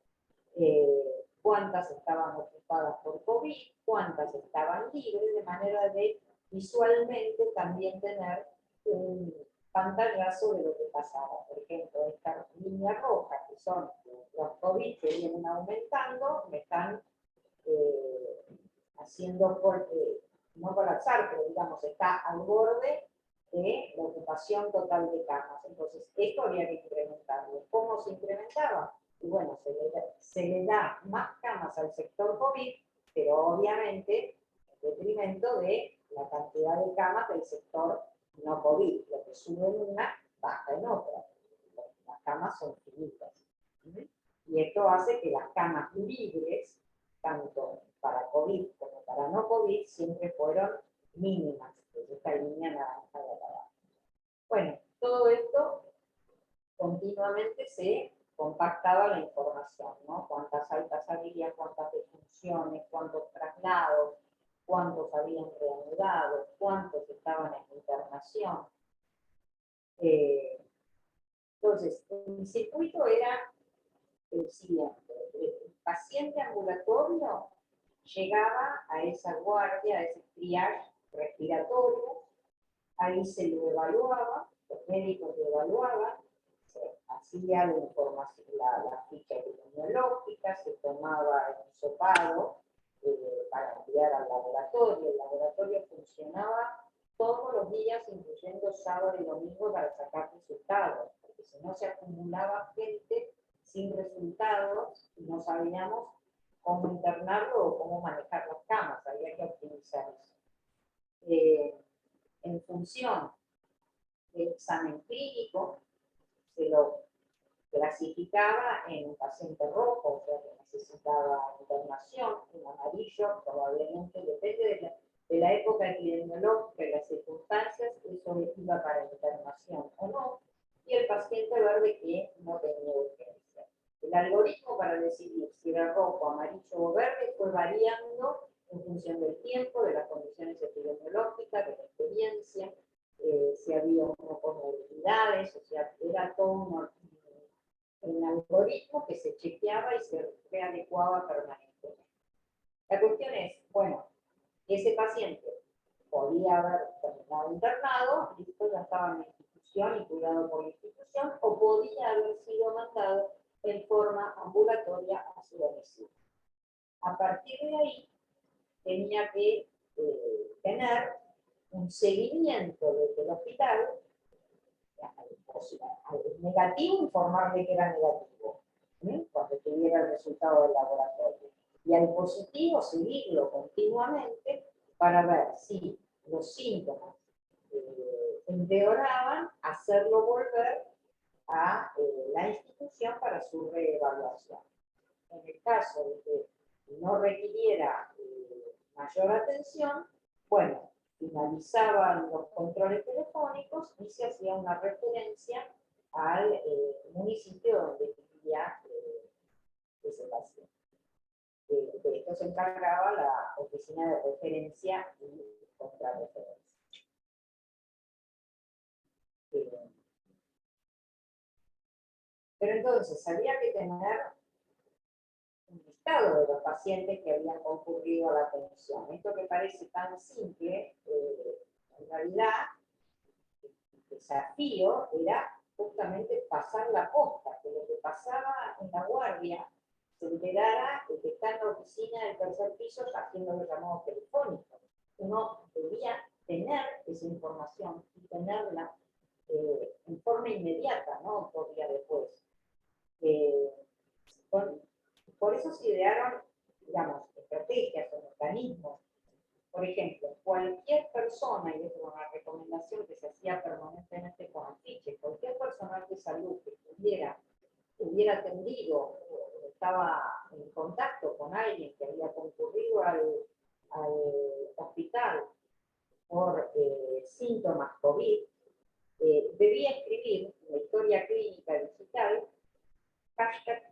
cuántas estaban ocupadas por COVID, cuántas estaban libres, de manera de visualmente también tener un pantallazo de lo que pasaba. Por ejemplo, esta línea roja, que son los COVID que vienen aumentando, me están haciendo, no colapsar, pero digamos, está al borde de la ocupación total de camas. Entonces, esto había que incrementarlo. ¿Cómo se incrementaba? Y bueno, se le da más camas al sector COVID, pero obviamente detrimento de la cantidad de camas del sector no COVID. Lo que sube en una, baja en otra. Las camas son finitas. Y esto hace que las camas libres, tanto para COVID como para no COVID, siempre fueron mínimas. Esta línea naranja de acá. Bueno, todo esto continuamente se compactaba la información, ¿no? Cuántas altas había, cuántas defunciones, cuántos traslados, cuántos habían reanudado, cuántos estaban en internación. Entonces, el circuito era el siguiente. El paciente ambulatorio llegaba a esa guardia, a ese triage respiratorio, ahí se lo evaluaba, los médicos lo evaluaban, se hacía la información, la ficha epidemiológica, se tomaba el hisopado para enviar al laboratorio. El laboratorio funcionaba todos los días, incluyendo sábado y domingo, para sacar resultados, porque si no se acumulaba gente sin resultados y no sabíamos cómo internarlo o cómo manejar las camas, había que optimizar eso. En función del examen clínico, se lo clasificaba en un paciente rojo, o sea, que necesitaba internación, en amarillo, probablemente, depende de la época epidemiológica y las circunstancias, eso iba para internación o no, y el paciente verde que no tenía urgencia. El algoritmo para decidir si era rojo, amarillo o verde fue variando en función del tiempo, de las condiciones epidemiológicas, de la experiencia, si había comorbilidades, o sea, era todo un algoritmo que se chequeaba y se readecuaba permanentemente. La cuestión es, bueno, ese paciente podía haber terminado internado, listo, ya estaba en la institución y cuidado por la institución, o podía haber sido mandado en forma ambulatoria a su domicilio. A partir de ahí, tenía que tener un seguimiento desde el hospital. Al negativo, informarle que era negativo, cuando tuviera el resultado del laboratorio. Y al positivo, seguirlo continuamente para ver si los síntomas empeoraban, hacerlo volver a la institución para su reevaluación. En el caso de que no requiriera mayor atención, bueno, finalizaban los controles telefónicos y se hacía una referencia al municipio donde vivía ese paciente. De esto se encargaba la oficina de referencia y contrarreferencia. Pero entonces había que tener un listado de los pacientes que habían concurrido a la atención. Esto que parece tan simple, en realidad el desafío era justamente pasar la posta, que lo que pasaba en la guardia se enterara de que está en la oficina del tercer piso haciendo los llamados telefónicos. Uno debía tener esa información y tenerla en forma inmediata, no por día después. Por eso se idearon, digamos, estrategias o mecanismos. Por ejemplo, cualquier persona, y es una recomendación que se hacía permanentemente con afiches, cualquier personal de salud que hubiera atendido o estaba en contacto con alguien que había concurrido al hospital por síntomas COVID, debía escribir en la historia clínica digital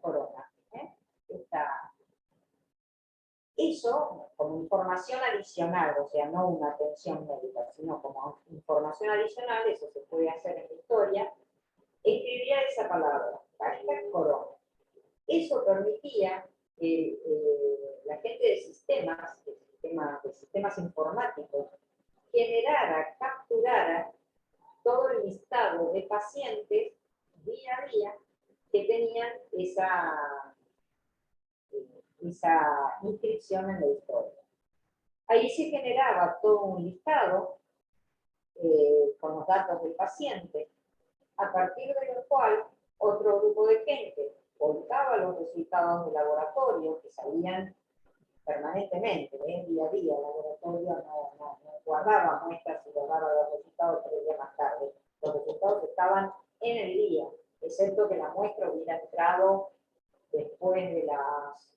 #corona. Eso, como información adicional, o sea, no una atención médica, sino como información adicional, eso se puede hacer en la historia, escribiría esa palabra, #corona. Eso permitía que la gente de sistemas informáticos, generara, capturara todo el listado de pacientes día a día que tenían esa inscripción en la historia. Ahí se generaba todo un listado con los datos del paciente, a partir del cual otro grupo de gente volcaba los resultados del laboratorio que sabían permanentemente, día a día. El laboratorio no guardaba muestras y guardaba los resultados 3 días más tarde. Los resultados estaban en el día, excepto que la muestra hubiera entrado después de las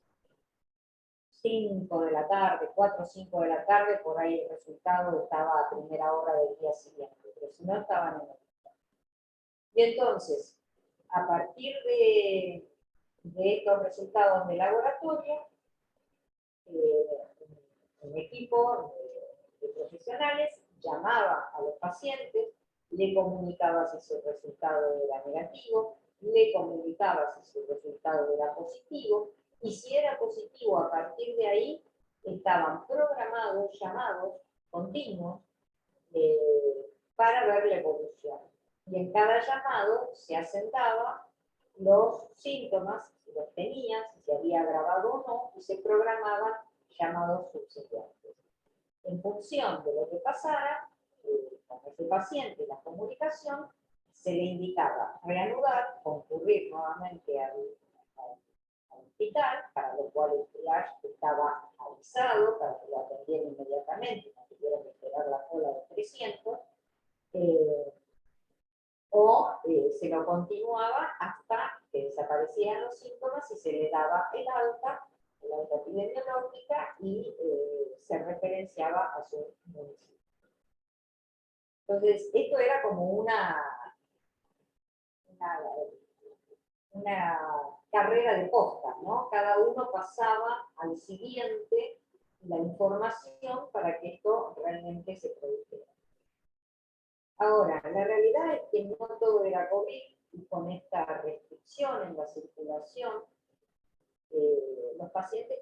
5 de la tarde, 4 o 5 de la tarde, por ahí el resultado estaba a primera hora del día siguiente, pero si no estaban en el día. Y entonces, a partir de estos resultados de laboratorio, un equipo de profesionales llamaba a los pacientes, le comunicaba si su resultado era negativo, le comunicaba si su resultado era positivo, y si era positivo, a partir de ahí estaban programados llamados continuos para ver la evolución. Y en cada llamado se asentaba los síntomas, si los tenía, si se había agravado o no, y se programaban llamados subsiguientes. En función de lo que pasara con ese paciente, la comunicación, se le indicaba reanudar, concurrir nuevamente al hospital, para lo cual el triage estaba avisado, para que lo atendieran inmediatamente, no tuvieran que esperar la cola de 300, o se lo continuaba hasta que desaparecían los síntomas y se le daba el alta epidemiológica, y se referenciaba a su municipio. Entonces, esto era como una carrera de postas, ¿no? Cada uno pasaba al siguiente la información para que esto realmente se produjera. Ahora, la realidad es que no todo era COVID, y con esta restricción en la circulación, los pacientes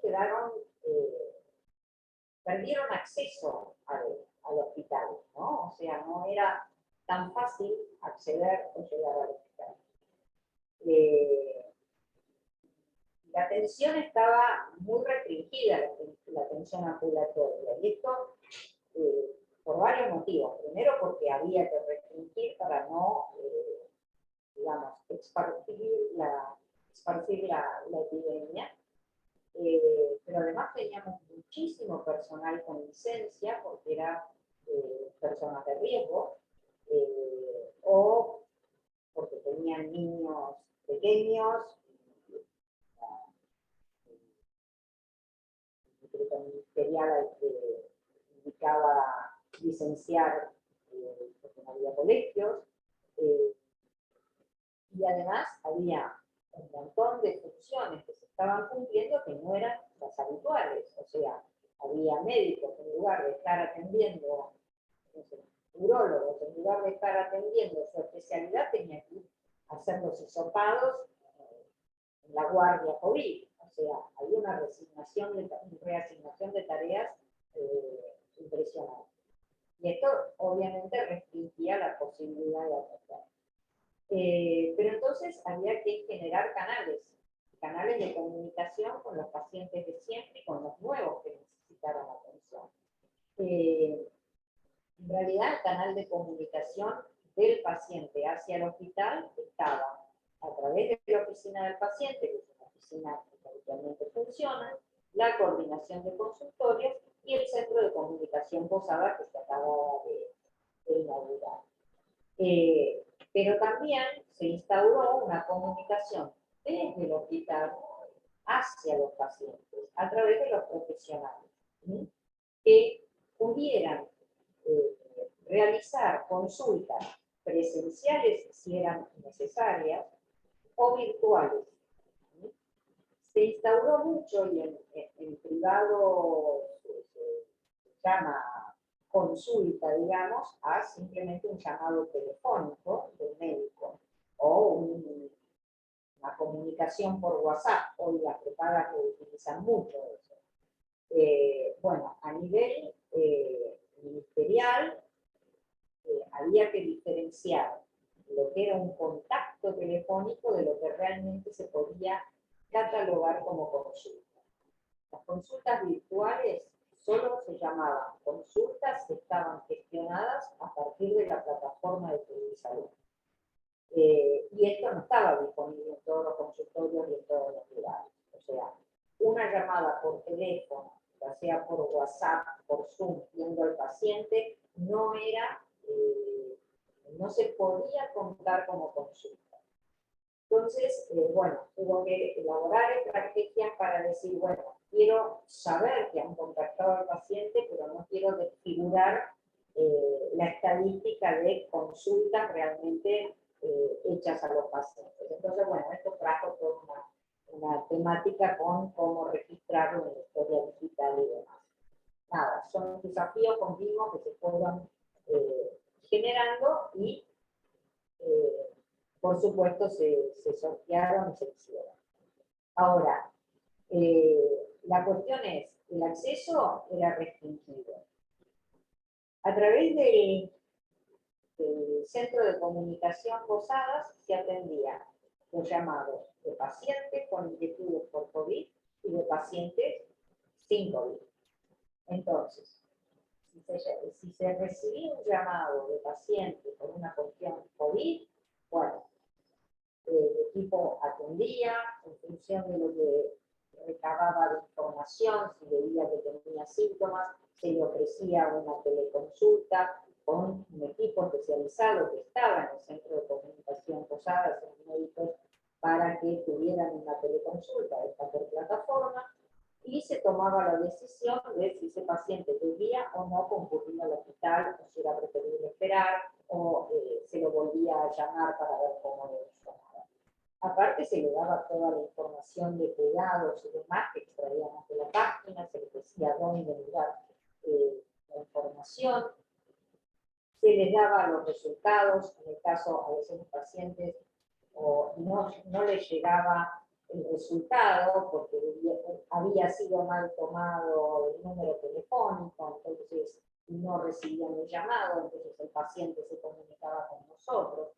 perdieron acceso al hospital, ¿no? O sea, no era tan fácil acceder o llegar al hospital. La atención estaba muy restringida, la atención ambulatoria, y esto por varios motivos. Primero, porque había que restringir para no, digamos, esparcir la epidemia. Pero además teníamos muchísimo personal con licencia, porque eran personas de riesgo, o porque tenían niños pequeños. El decreto ministerial indicaba licenciar porque no había colegios, y además había un montón de funciones que se estaban cumpliendo que no eran las habituales. O sea, había médicos en lugar de estar atendiendo, no sé, urólogos, en lugar de estar atendiendo su especialidad, tenían que hacer los hisopados en la guardia COVID. O sea, había una reasignación de tareas impresionante. Y esto obviamente restringía la posibilidad de atender. Pero entonces había que generar canales de comunicación con los pacientes de siempre y con los nuevos que necesitaran atención. En realidad, el canal de comunicación del paciente hacia el hospital estaba a través de la oficina del paciente, que es una oficina que habitualmente funciona, la coordinación de consultorios y el centro de comunicación posada que se acaba de inaugurar. Pero también se instauró una comunicación desde el hospital hacia los pacientes, a través de los profesionales, que pudieran realizar consultas presenciales si eran necesarias o virtuales. Se instauró mucho, y en privado se llama consulta, digamos, a simplemente un llamado telefónico del médico o una comunicación por WhatsApp. Hoy las prepagas lo utilizan mucho eso. Bueno, a nivel ministerial había que diferenciar lo que era un contacto telefónico de lo que realmente se podía catalogar como consulta. Las consultas virtuales solo se llamaban consultas que estaban gestionadas a partir de la plataforma de Telesalud. Y esto no estaba disponible en todos los consultorios y en todos los lugares. O sea, una llamada por teléfono, ya sea por WhatsApp, por Zoom, viendo al paciente, no se podía contar como consulta. Entonces, bueno, hubo que elaborar estrategias para decir, bueno, quiero saber que han contactado al paciente, pero no quiero desfigurar la estadística de consultas realmente hechas a los pacientes. Entonces, bueno, esto trajo toda una temática con cómo registrarlo en la historia digital y demás. Nada, son desafíos continuos que se fueron generando y, por supuesto, se sortearon y se hicieron. Ahora, la cuestión es, el acceso era restringido. A través del Centro de Comunicación Posadas se atendía los llamados de pacientes con inquietudes por COVID y de pacientes sin COVID. Entonces, si se recibía un llamado de paciente con una cuestión COVID, bueno, el equipo atendía en función de lo que recababa de información, si veía que tenía síntomas, se le ofrecía una teleconsulta con un equipo especializado que estaba en el Centro de Comunicación Posadas, en médicos, para que tuvieran una teleconsulta esta por plataforma, y se tomaba la decisión de si ese paciente debía o no concurrir al hospital, o si era preferible esperar, o se lo volvía a llamar para ver cómo le funcionaba. Aparte se le daba toda la información de cuidados y demás que extraíamos de la página, se les decía dónde mirar la información, se les daba los resultados, en el caso a veces los pacientes no les llegaba el resultado porque había sido mal tomado el número telefónico, entonces no recibían el llamado, entonces el paciente se comunicaba con nosotros.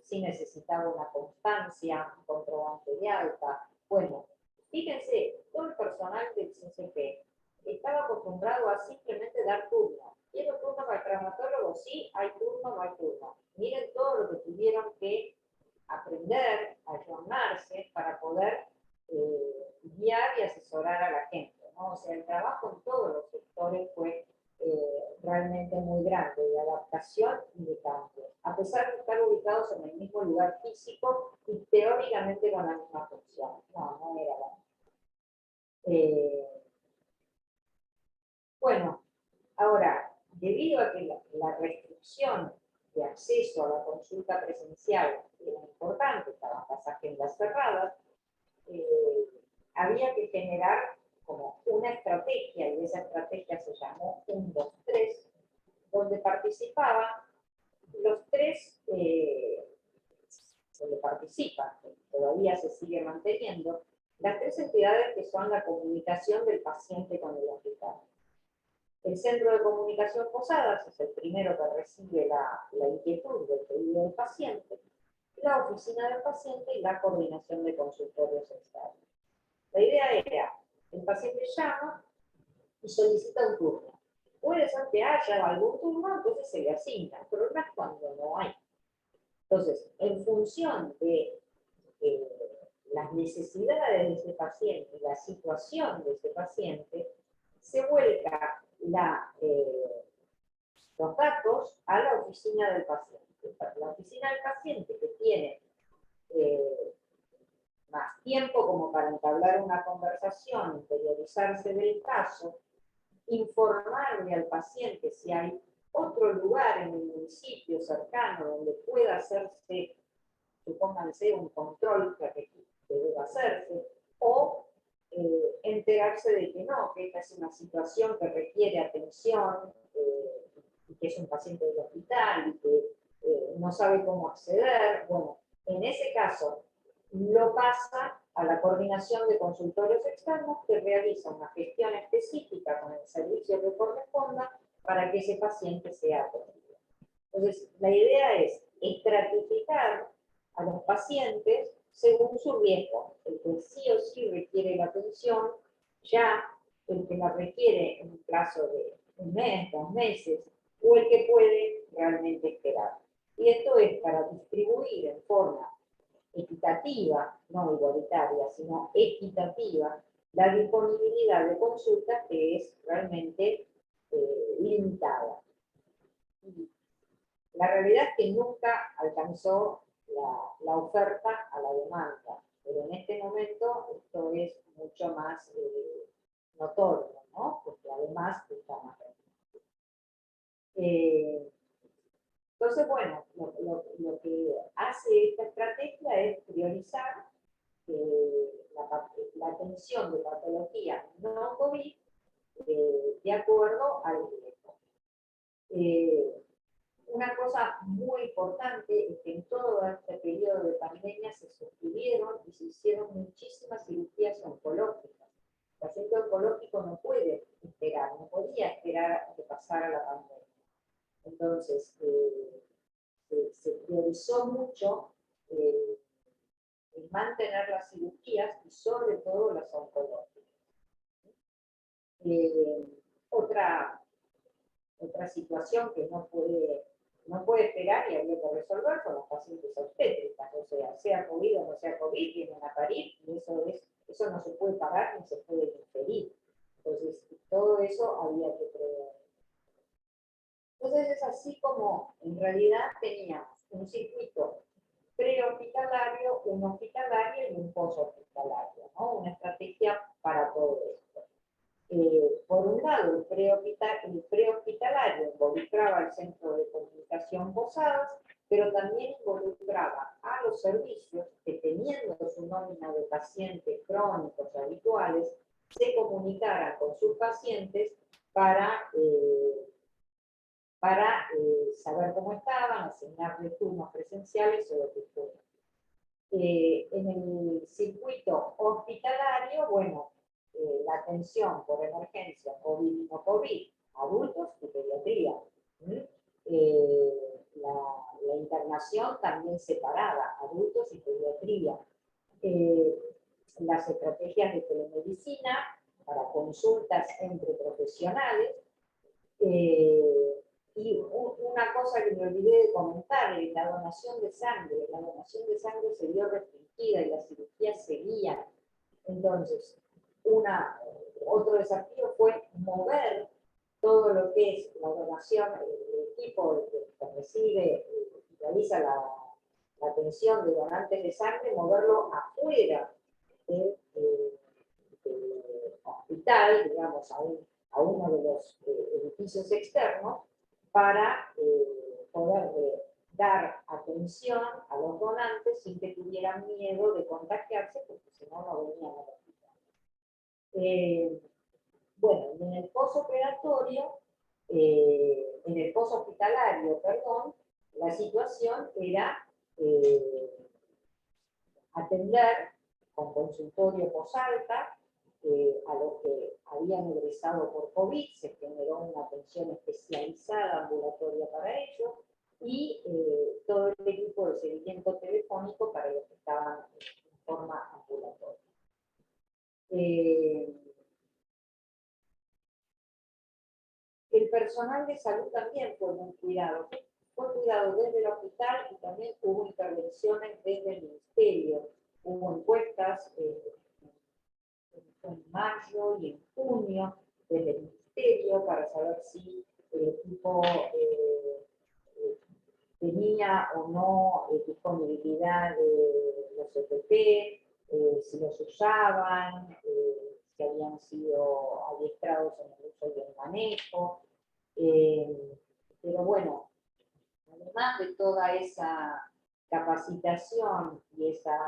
Si necesitaba una constancia, un comprobante de alta. Bueno, fíjense, todo el personal del CCP estaba acostumbrado a simplemente dar turno. ¿Quiero turno para el traumatólogo? Sí, hay turno, no hay turno. Miren todo lo que tuvieron que aprender, ayornarse para poder guiar y asesorar a la gente, ¿no? O sea, el trabajo en todos los sectores fue realmente muy grande, de adaptación y de cambio, a pesar de estar ubicados en el mismo lugar físico y teóricamente con la misma función. No era la misma. Bueno, ahora, debido a que la restricción de acceso a la consulta presencial era importante, estaban las agendas cerradas, había que generar como una estrategia, y esa estrategia se llamó 1, 2, 3, donde participaban los tres, donde participan, todavía se sigue manteniendo, las tres entidades que son la comunicación del paciente con el hospital. El Centro de Comunicación Posadas es el primero que recibe la inquietud del pedido del paciente, la oficina del paciente y la coordinación de consultorios externos. La idea era, el paciente llama y solicita un turno. Puede ser que haya algún turno, entonces se le asigna. El problema es cuando no hay. Entonces, en función de las necesidades de ese paciente y la situación de ese paciente, se vuelca los datos a la oficina del paciente. La oficina del paciente que tiene más tiempo como para entablar una conversación, interiorizarse del caso, informarle al paciente si hay otro lugar en el municipio cercano donde pueda hacerse, supónganse, un control que deba hacerse, o enterarse de que no, que esta es una situación que requiere atención, y que es un paciente del hospital y que no sabe cómo acceder. Bueno, en ese caso lo pasa a la coordinación de consultorios externos que realiza una gestión específica con el servicio que corresponda para que ese paciente sea atendido. Entonces, la idea es estratificar a los pacientes según su riesgo. El que sí o sí requiere la atención, ya el que la requiere en un plazo de 1 mes, 2 meses, o el que puede realmente esperar. Y esto es para distribuir en forma equitativa, no igualitaria, sino equitativa, la disponibilidad de consultas que es realmente limitada. La realidad es que nunca alcanzó la oferta a la demanda, pero en este momento esto es mucho más notorio, ¿no? Porque además está más entonces, bueno, lo que hace esta estrategia es priorizar la atención de patología no COVID de acuerdo al riesgo. Una cosa muy importante es que en todo este periodo de pandemia se sostuvieron y se hicieron muchísimas cirugías oncológicas. El paciente oncológico no puede esperar, no podía esperar a que pasara la pandemia. Entonces, se priorizó mucho el mantener las cirugías y sobre todo las oncológicas. Otra situación que no puede esperar y había que resolver son las pacientes obstétricas, o sea COVID o no sea COVID, vienen a parir y eso no se puede parar ni se puede diferir. Entonces, todo eso había que prever. Entonces es así como en realidad teníamos un circuito prehospitalario, un hospitalario y un poshospitalario, ¿no? Una estrategia para todo esto. Por un lado, el prehospitalario involucraba al centro de comunicación Posadas, pero también involucraba a los servicios que, teniendo su nómina de pacientes crónicos habituales, se comunicaran con sus pacientes para saber cómo estaban, asignarles turnos presenciales o lo que fuera. En el circuito hospitalario, bueno, la atención por emergencia COVID y no COVID, adultos y pediatría. La internación también separada, adultos y pediatría. Las estrategias de telemedicina para consultas entre profesionales. Y una cosa que me olvidé de comentar, la donación de sangre. La donación de sangre se vio restringida y las cirugías seguían. Entonces, otro desafío fue mover todo lo que es la donación, el equipo que recibe y realiza la atención de donantes de sangre, moverlo afuera del hospital, digamos, a uno de los edificios externos, para poder dar atención a los donantes sin que tuvieran miedo de contagiarse, porque si no, no venían al hospital. Bueno, en el posoperatorio, en el poshospitalario, perdón, la situación era atender con consultorio posalta a los que habían egresado por COVID, se generó una atención especializada ambulatoria para ellos y todo el equipo de seguimiento telefónico para los que estaban en forma ambulatoria. El personal de salud también fue muy cuidado. Fue cuidado desde el hospital y también hubo intervenciones desde el ministerio. Hubo encuestas en mayo y en junio desde el ministerio para saber si el equipo tenía o no disponibilidad de los EPP, si los usaban, si habían sido adiestrados en el uso y el manejo. Pero bueno, además de toda esa capacitación y esa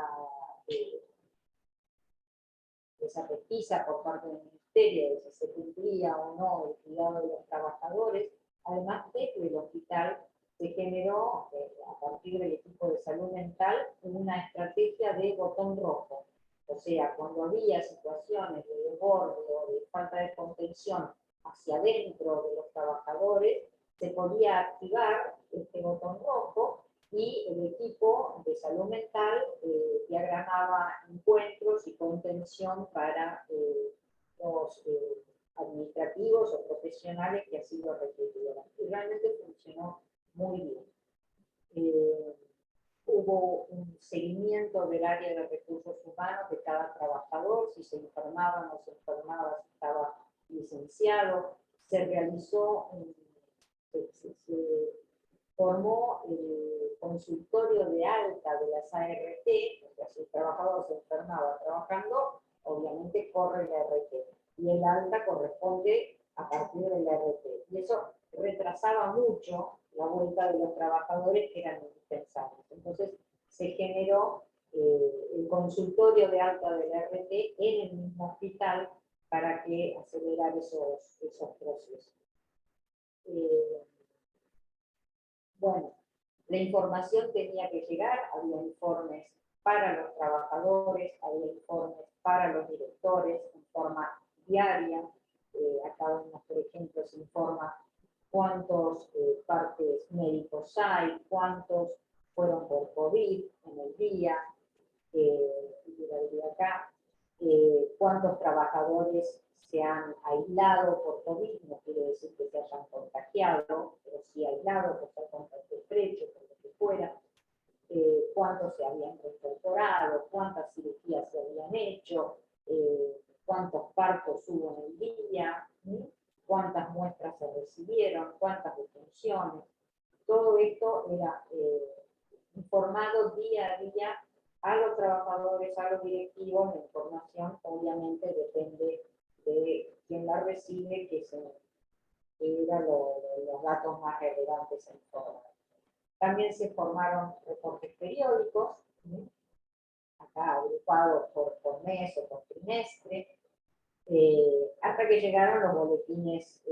pesquisa por parte del ministerio de si se cumplía o no el cuidado de los trabajadores, además desde el hospital se generó, a partir del equipo de salud mental, una estrategia de botón rojo. O sea, cuando había situaciones de desborde o de falta de contención hacia adentro de los trabajadores, se podía activar este botón rojo y el equipo de salud mental diagramaba encuentros y contención para los administrativos o profesionales que así lo requirieran. Y realmente funcionó muy bien. hubo un seguimiento del área de recursos humanos de cada trabajador, si se enfermaba o no se enfermaba, si estaba licenciado. Se realizó, se formó el consultorio de alta de las ART, o sea, si el trabajador se enfermaba trabajando, obviamente corre la ART, y el alta corresponde a partir de la ART. Y eso retrasaba mucho la vuelta de los trabajadores que eran indispensables. Entonces se generó el consultorio de alta de la ART en el mismo hospital para que acelerar esos procesos. Bueno, la información tenía que llegar, había informes para los trabajadores, había informes para los directores en forma diaria. Acá vemos, por ejemplo, se informa cuántos partes médicos hay, cuántos fueron por COVID en el día, acá, cuántos trabajadores se han aislado por COVID, no quiere decir que se hayan contagiado, pero sí aislado por ser contacto estrecho, por lo que fuera, cuántos se habían reincorporado, cuántas cirugías se habían hecho, cuántos partos hubo en el día, cuántas muestras se recibieron, cuántas defunciones. Todo esto era informado día a día a los trabajadores, a los directivos. La información obviamente depende de quien la recibe, que eran los datos más relevantes en todo. También se formaron reportes periódicos, acá agrupados por mes o por trimestre, hasta que llegaron los boletines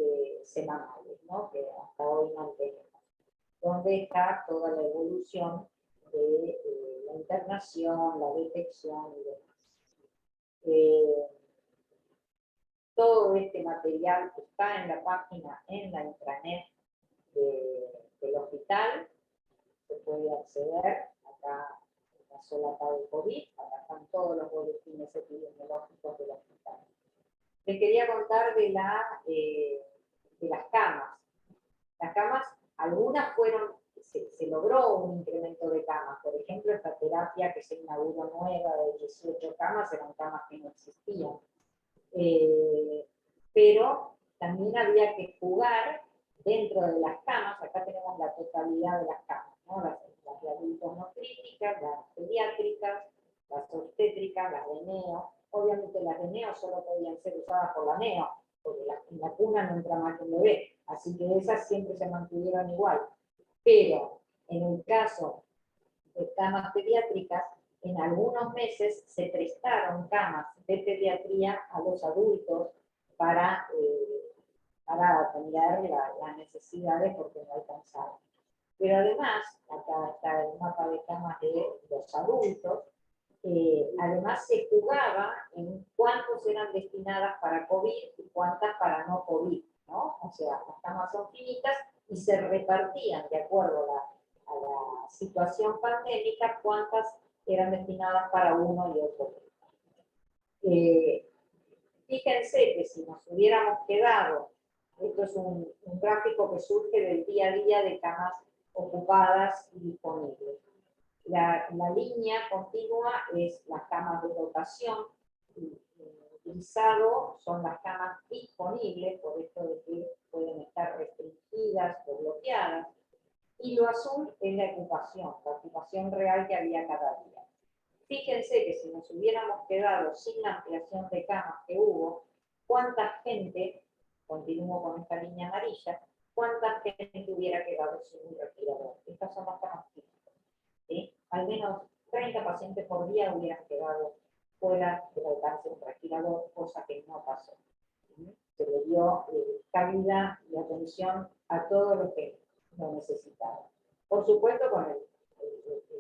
semanales, ¿no? Que hasta hoy mantenemos, donde está toda la evolución de la internación, la detección y demás. Todo este material está en la página, en la intranet del hospital. Se puede acceder acá en la solapa de COVID, acá están todos los boletines epidemiológicos del hospital. Les quería contar de las camas. Las camas, algunas fueron, se logró un incremento de camas. Por ejemplo, esta terapia que se inauguró nueva de 18 camas, eran camas que no existían. Pero también había que jugar dentro de las camas. Acá tenemos la totalidad de las camas, ¿no? Las de adultos no críticas, las pediátricas, las obstétricas, las de neo. Obviamente las de neo solo podían ser usadas por la neo, porque en la cuna no entra más que un bebé, así que esas siempre se mantuvieron igual. Pero en el caso de camas pediátricas, en algunos meses se prestaron camas de pediatría a los adultos para atender las necesidades porque no alcanzaban. Pero además, acá está el mapa de camas de los adultos, además se jugaba en cuántos eran destinadas para COVID y cuántas para no COVID, ¿no? O sea, las camas son finitas y se repartían de acuerdo a la situación pandémica cuántas eran destinadas para uno y otro. Fíjense que si nos hubiéramos quedado, esto es un gráfico que surge del día a día de camas ocupadas y disponibles. La línea continua es las camas de dotación, utilizado son las camas disponibles, por esto de que pueden estar restringidas o bloqueadas, y lo azul es la ocupación real que había cada día. Fíjense que si nos hubiéramos quedado sin la ampliación de camas que hubo, ¿cuánta gente, continúo con esta línea amarilla, cuánta gente hubiera quedado sin un respirador? Estas son las camas típicas. ¿Sí? Al menos 30 pacientes por día hubieran quedado fuera del alcance de un respirador, cosa que no pasó. ¿Sí? Se le dio calidad y atención a todos los que lo necesitaban. Por supuesto, con el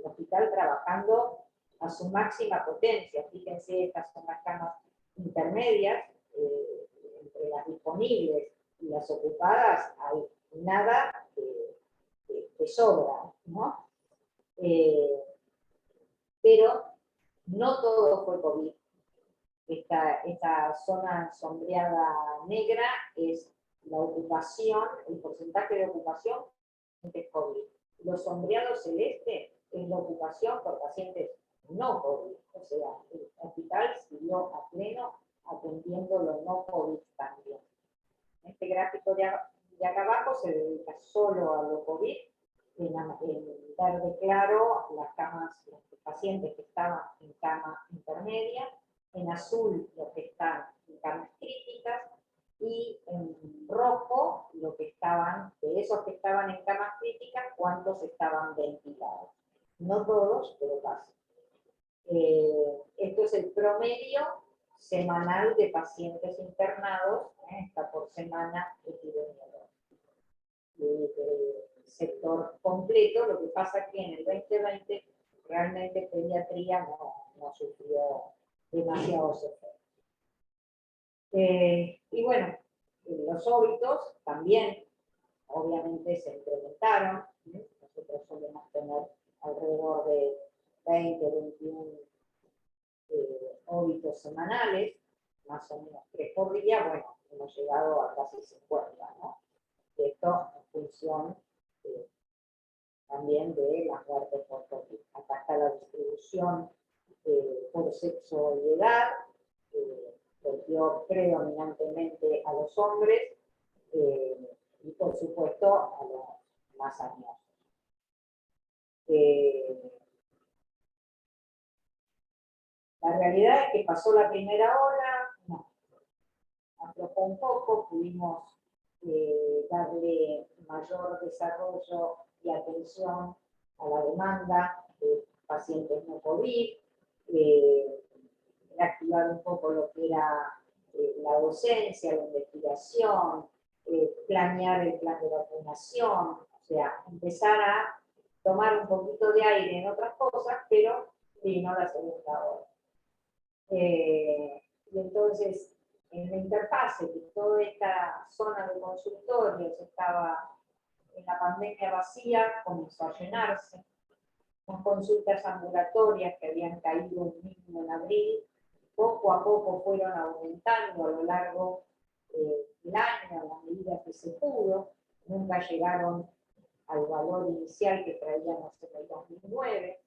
hospital trabajando a su máxima potencia. Fíjense, estas son las camas intermedias, entre las disponibles y las ocupadas hay nada que sobra, ¿no? Pero no todo fue COVID. Esta zona sombreada negra es la ocupación, el porcentaje de ocupación es COVID. Los sombreados celeste es la ocupación por pacientes no COVID. O sea, el hospital siguió a pleno atendiendo los no COVID también. Este gráfico de acá abajo se dedica solo a lo COVID, en verde claro las camas, los pacientes que estaban en cama intermedia, en azul los que están en camas críticas, y en rojo los que estaban, de esos que estaban en camas críticas, cuántos estaban ventilados. No todos, pero casi. Esto es el promedio semanal de pacientes internados, está por semana epidemiológica. Sector completo, lo que pasa es que en el 2020 realmente pediatría no sufrió demasiados efectos. Y bueno, los óbitos también obviamente se incrementaron. Nosotros solemos tener alrededor de 20, 21 óbitos semanales, más o menos 3 por día. Bueno, hemos llegado a casi 50, ¿no? Esto en función también de las muertes por COVID. Acá está la distribución por sexo y edad, volvió predominantemente a los hombres y por supuesto a los más añosos. La realidad es que pasó la primera ola, aflojó un poco, pudimos darle mayor desarrollo y atención a la demanda de pacientes no COVID, reactivar un poco lo que era la docencia, la investigación, planear el plan de vacunación, o sea, empezar a tomar un poquito de aire en otras cosas, pero vino la segunda ola. Y entonces, en la interfase, que toda esta zona de consultorios estaba en la pandemia vacía, comenzó a llenarse. Las consultas ambulatorias que habían caído un mínimo en abril, poco a poco fueron aumentando a lo largo del año, a la medida que se pudo. Nunca llegaron al valor inicial que traíamos en el 2009.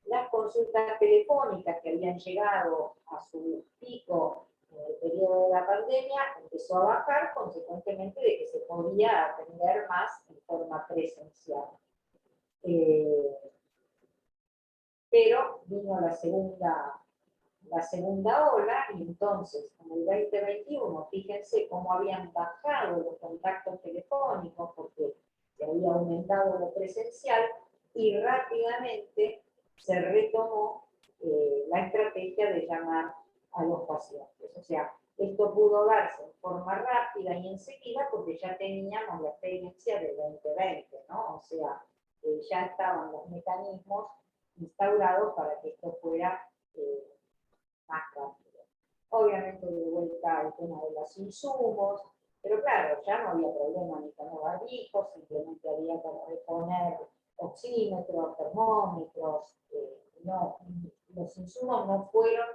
Las consultas telefónicas que habían llegado a su pico en el periodo de la pandemia empezó a bajar, consecuentemente de que se podía atender más en forma presencial. Pero vino la segunda ola y entonces en el 2021, fíjense cómo habían bajado los contactos telefónicos porque se había aumentado lo presencial y rápidamente se retomó la estrategia de llamar a los pacientes. O sea, esto pudo darse en forma rápida y enseguida porque ya teníamos la experiencia del 2020, ¿no? O sea, ya estaban los mecanismos instaurados para que esto fuera más rápido. Obviamente de vuelta el tema de los insumos, pero claro, ya no había problema ni con los barbijos, simplemente había que reponer oxímetros, termómetros, los insumos no fueron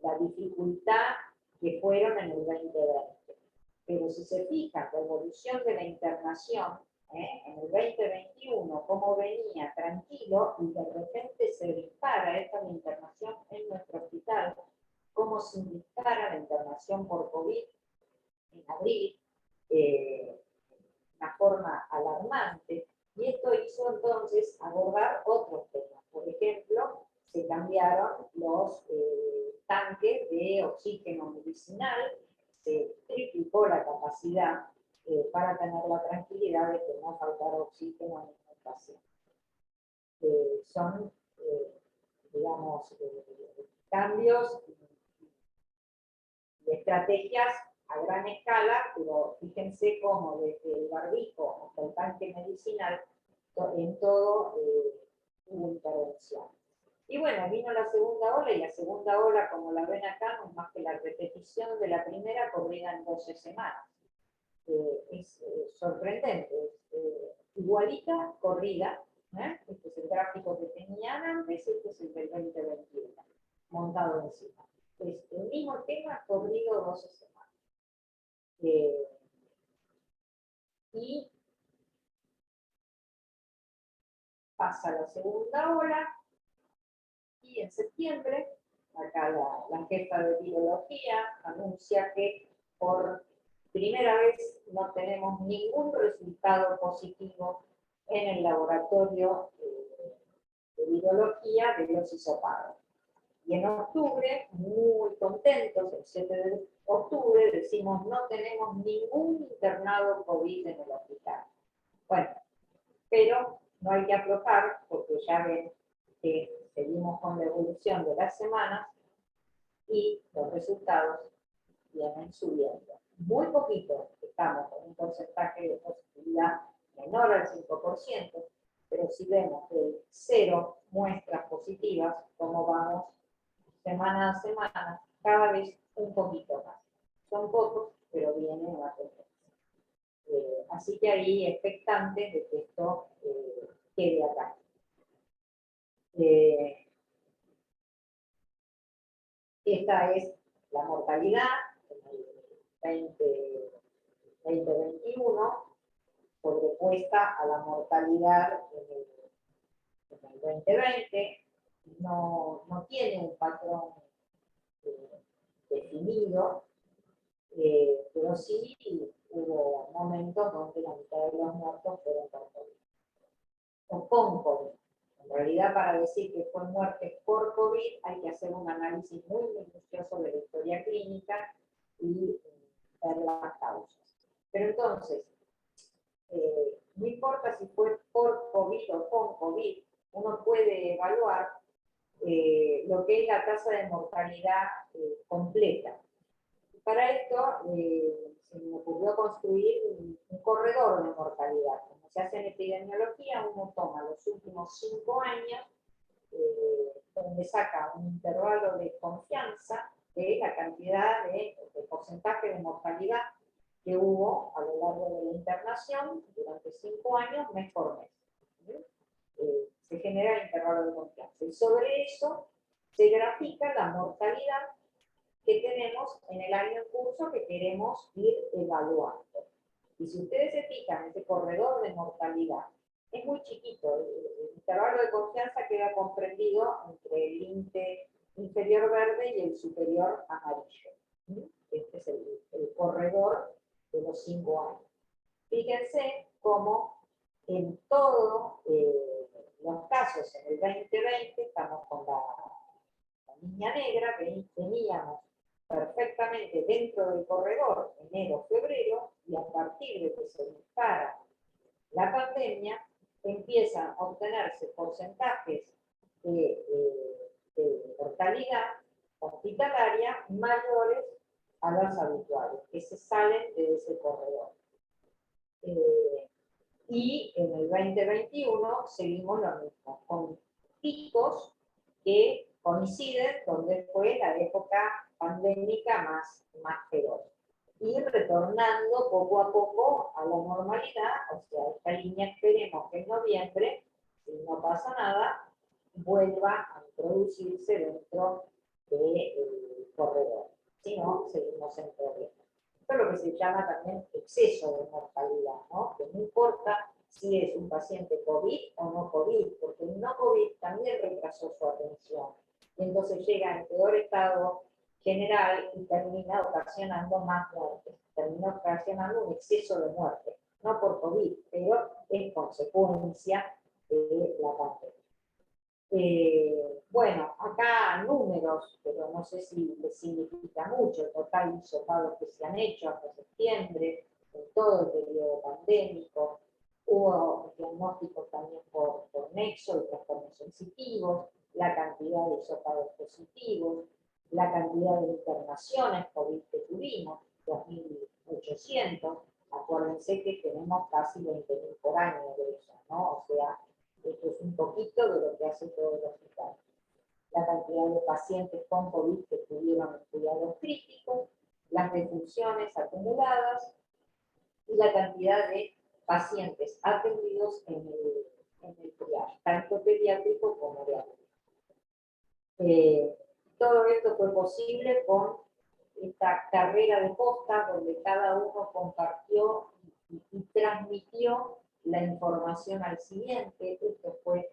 la dificultad que fueron en el 2020. Pero si se fijan, la evolución de la internación en el 2021, cómo venía tranquilo y de repente se dispara esta internación en nuestro hospital, cómo se dispara la internación por COVID en abril, de una forma alarmante, y esto hizo entonces abordar otros temas. Por ejemplo, se cambiaron los tanques de oxígeno medicinal, se triplicó la capacidad para tener la tranquilidad de que no faltara oxígeno en el paciente. Son, digamos, cambios y estrategias a gran escala, pero fíjense cómo desde el barbijo hasta el tanque medicinal, en todo hubo intervención. Y bueno, vino la segunda ola, y la segunda ola, como la ven acá, no es más que la repetición de la primera corrida en 12 semanas. Es sorprendente, igualita corrida, este es el gráfico que tenían antes, este es el del 2021, montado encima. Es el mismo tema corrido 12 semanas. Y pasa la segunda ola y en septiembre, acá la jefa de virología anuncia que por primera vez no tenemos ningún resultado positivo en el laboratorio de virología de los hisopados. Y en octubre, muy contentos, el 7 de octubre, decimos no tenemos ningún internado COVID en el hospital. Bueno, pero no hay que aflojar porque ya ven que seguimos con la evolución de las semanas y los resultados vienen subiendo. Muy poquito, estamos con un porcentaje de positividad menor al 5%, pero si vemos que 0 muestras positivas, como vamos semana a semana, cada vez un poquito más. Son pocos, pero viene una tendencia. Así que ahí expectantes de que esto quede acá. Esta es la mortalidad en el 2021 sobrepuesta a la mortalidad en el 2020. No tiene un patrón definido, pero sí hubo momentos donde la mitad de los muertos fueron por COVID. O con COVID. En realidad, para decir que fue muerte por COVID, hay que hacer un análisis muy minucioso de la historia clínica y ver las causas. Pero entonces, no importa si fue por COVID o con COVID, uno puede evaluar lo que es la tasa de mortalidad completa. Y para esto se me ocurrió construir un corredor de mortalidad. Como se hace en epidemiología, uno toma los últimos 5 años, donde saca un intervalo de confianza de la cantidad de porcentaje de mortalidad que hubo a lo largo de la internación durante 5 años, mes por mes. Se genera el intervalo de confianza. Y sobre eso se grafica la mortalidad que tenemos en el año en curso que queremos ir evaluando. Y si ustedes se fijan, ese corredor de mortalidad es muy chiquito. El intervalo de confianza queda comprendido entre el límite inferior verde y el superior amarillo. Este es el corredor de los 5 años. Fíjense cómo en todos los casos en el 2020, estamos con la línea negra, teníamos perfectamente dentro del corredor enero, febrero, y a partir de que se dispara la pandemia, empiezan a obtenerse porcentajes de mortalidad hospitalaria mayores a las habituales, que se salen de ese corredor. Y en el 2021 seguimos lo mismo, con picos que coinciden donde fue la época pandémica más feroz. Y retornando poco a poco a la normalidad, o sea, esta línea esperemos que en noviembre, si no pasa nada, vuelva a introducirse dentro del corredor. Si no, seguimos en problemas. Esto es lo que se llama también exceso de mortalidad, ¿no? Que no importa si es un paciente COVID o no COVID, porque el no COVID también retrasó su atención. Y entonces llega en peor estado general y termina ocasionando más muertes. Termina ocasionando un exceso de muerte. No por COVID, pero es consecuencia de la pandemia. Bueno, acá números, pero no sé si les significa mucho el total de hisopados que se han hecho hasta septiembre, en todo el periodo pandémico. Hubo diagnósticos también por nexo y trastornos sensitivos, la cantidad de hisopados positivos, la cantidad de internaciones COVID que tuvimos, 2.800. Acuérdense que tenemos casi 20.000 por año de eso, ¿no? O sea, esto es un poquito de lo que hace todo el hospital. La cantidad de pacientes con COVID que tuvieron cuidados críticos, las defunciones acumuladas y la cantidad de pacientes atendidos en el triage, tanto pediátrico como de adultos. Todo esto fue posible con esta carrera de posta donde cada uno compartió y transmitió la información al siguiente. Esto fue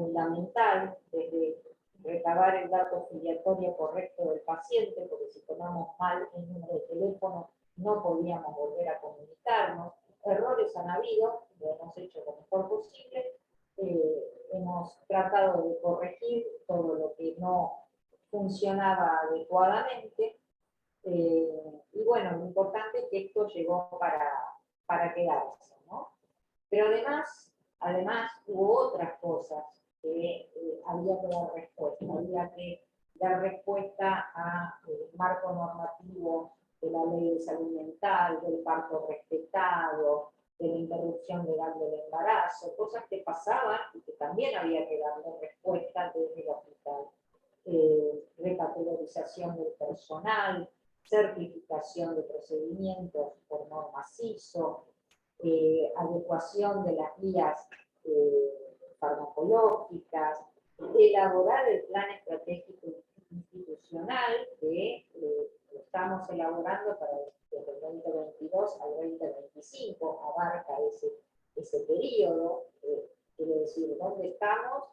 fundamental, desde recabar el dato filiatorio correcto del paciente, porque si tomamos mal el número de teléfono no podíamos volver a comunicarnos. Errores han habido, lo hemos hecho lo mejor posible, hemos tratado de corregir todo lo que no funcionaba adecuadamente, y bueno, lo importante es que esto llegó para quedarse, ¿no? Pero además hubo otras cosas que había que dar respuesta. Había que dar respuesta al marco normativo de la ley de salud mental, del parto respetado, de la interrupción legal del embarazo, cosas que pasaban y que también había que darle respuesta desde el hospital. Recategorización del personal, certificación de procedimientos por normas ISO, adecuación de las guías farmacológicas, elaborar el plan estratégico institucional que lo estamos elaborando para desde el 2022 al 2025, abarca ese periodo, quiere decir dónde estamos,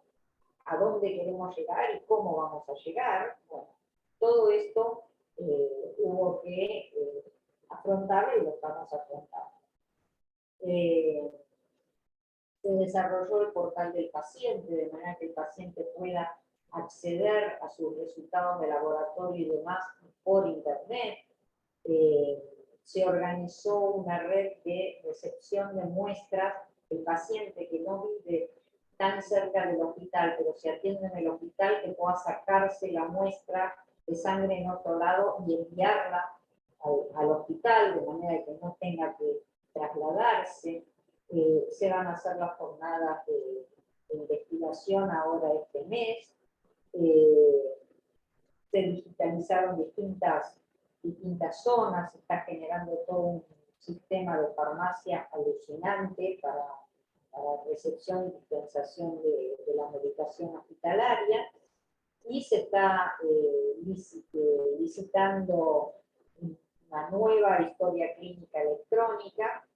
a dónde queremos llegar y cómo vamos a llegar. Bueno, todo esto hubo que afrontarlo y lo estamos afrontando. Se desarrolló el portal del paciente, de manera que el paciente pueda acceder a sus resultados de laboratorio y demás por internet. Se organizó una red de recepción de muestras. El paciente que no vive tan cerca del hospital, pero se atiende en el hospital, que pueda sacarse la muestra de sangre en otro lado y enviarla al hospital, de manera que no tenga que trasladarse. Se van a hacer las jornadas de investigación ahora este mes. Se digitalizaron distintas zonas, se está generando todo un sistema de farmacia alucinante para recepción y dispensación de la medicación hospitalaria, y se está licitando una nueva historia clínica electrónica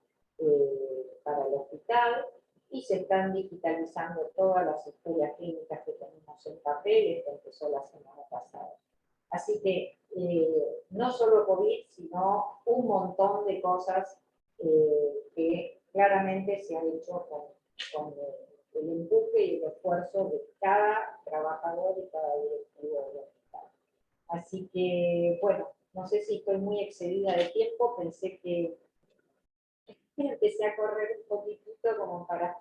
para el hospital, y se están digitalizando todas las historias clínicas que tenemos en papel. Esto empezó la semana pasada. Así que no solo COVID, sino un montón de cosas que claramente se han hecho con el empuje y el esfuerzo de cada trabajador y cada directivo del hospital. Así que, bueno, no sé si estoy muy excedida de tiempo, pensé que empecé a correr un poquitito como para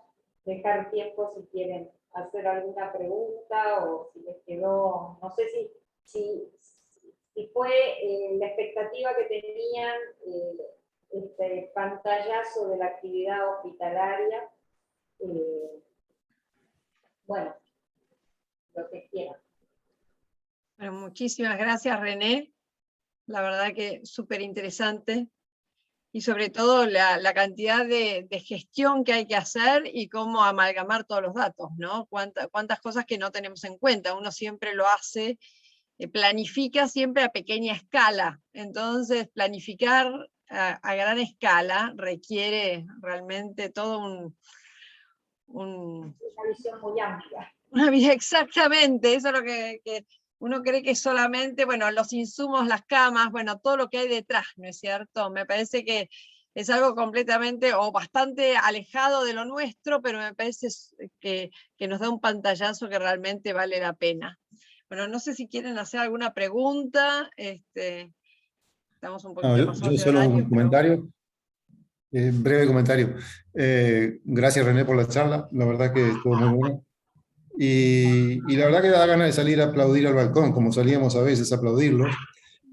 dejar tiempo si quieren hacer alguna pregunta o si les quedó, no sé si fue la expectativa que tenían, este pantallazo de la actividad hospitalaria. Bueno, lo que quieran. Bueno, muchísimas gracias, René. La verdad que súper interesante. Y sobre todo la cantidad de gestión que hay que hacer y cómo amalgamar todos los datos, ¿no? Cuántas cosas que no tenemos en cuenta. Uno siempre lo hace, planifica siempre a pequeña escala. Entonces, planificar a gran escala requiere realmente todo una visión muy amplia. Exactamente, eso es lo que uno cree que solamente, bueno, los insumos, las camas, bueno, todo lo que hay detrás, ¿no es cierto? Me parece que es algo completamente o bastante alejado de lo nuestro, pero me parece que nos da un pantallazo que realmente vale la pena. Bueno, no sé si quieren hacer alguna pregunta, estamos un poquito pasados de solo horario, un comentario, breve comentario. Gracias, René, por la charla, la verdad que estuvo muy buena. Y la verdad que da ganas de salir a aplaudir al balcón, como salíamos a veces a aplaudirlos,